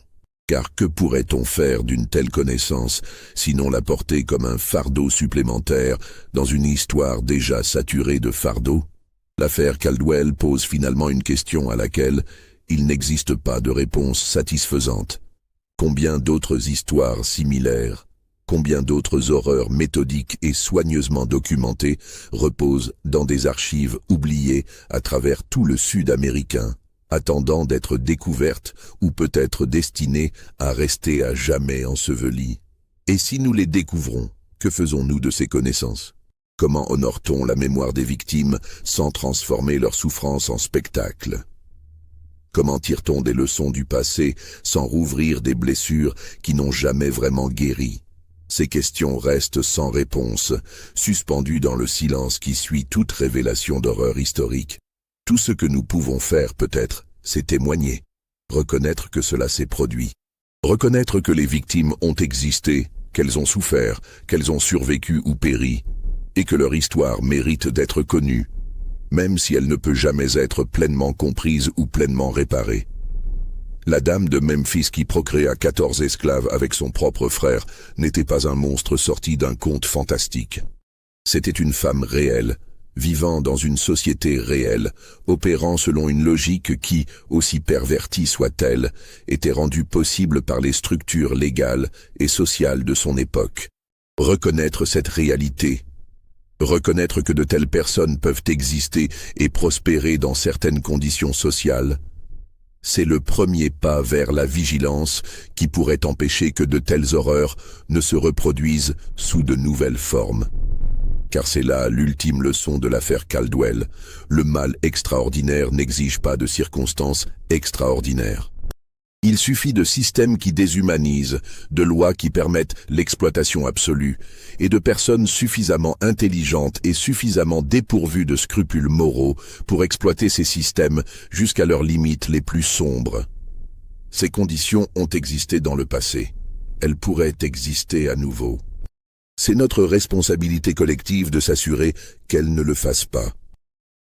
Car que pourrait-on faire d'une telle connaissance, sinon la porter comme un fardeau supplémentaire dans une histoire déjà saturée de fardeaux? L'affaire Caldwell pose finalement une question à laquelle il n'existe pas de réponse satisfaisante. Combien d'autres histoires similaires, combien d'autres horreurs méthodiques et soigneusement documentées reposent dans des archives oubliées à travers tout le Sud américain, attendant d'être découvertes ou peut-être destinées à rester à jamais ensevelies? Et si nous les découvrons, que faisons-nous de ces connaissances? Comment honore-t-on la mémoire des victimes sans transformer leur souffrance en spectacle? Comment tire-t-on des leçons du passé sans rouvrir des blessures qui n'ont jamais vraiment guéri? Ces questions restent sans réponse, suspendues dans le silence qui suit toute révélation d'horreur historique. Tout ce que nous pouvons faire peut-être, c'est témoigner, reconnaître que cela s'est produit, reconnaître que les victimes ont existé, qu'elles ont souffert, qu'elles ont survécu ou péri, et que leur histoire mérite d'être connue, même si elle ne peut jamais être pleinement comprise ou pleinement réparée. La dame de Memphis qui procréa 14 esclaves avec son propre frère n'était pas un monstre sorti d'un conte fantastique. C'était une femme réelle, vivant dans une société réelle, opérant selon une logique qui, aussi pervertie soit-elle, était rendue possible par les structures légales et sociales de son époque. Reconnaître cette réalité, reconnaître que de telles personnes peuvent exister et prospérer dans certaines conditions sociales, c'est le premier pas vers la vigilance qui pourrait empêcher que de telles horreurs ne se reproduisent sous de nouvelles formes. Car c'est là l'ultime leçon de l'affaire Caldwell. Le mal extraordinaire n'exige pas de circonstances extraordinaires. Il suffit de systèmes qui déshumanisent, de lois qui permettent l'exploitation absolue, et de personnes suffisamment intelligentes et suffisamment dépourvues de scrupules moraux pour exploiter ces systèmes jusqu'à leurs limites les plus sombres. Ces conditions ont existé dans le passé. Elles pourraient exister à nouveau. C'est notre responsabilité collective de s'assurer qu'elles ne le fassent pas.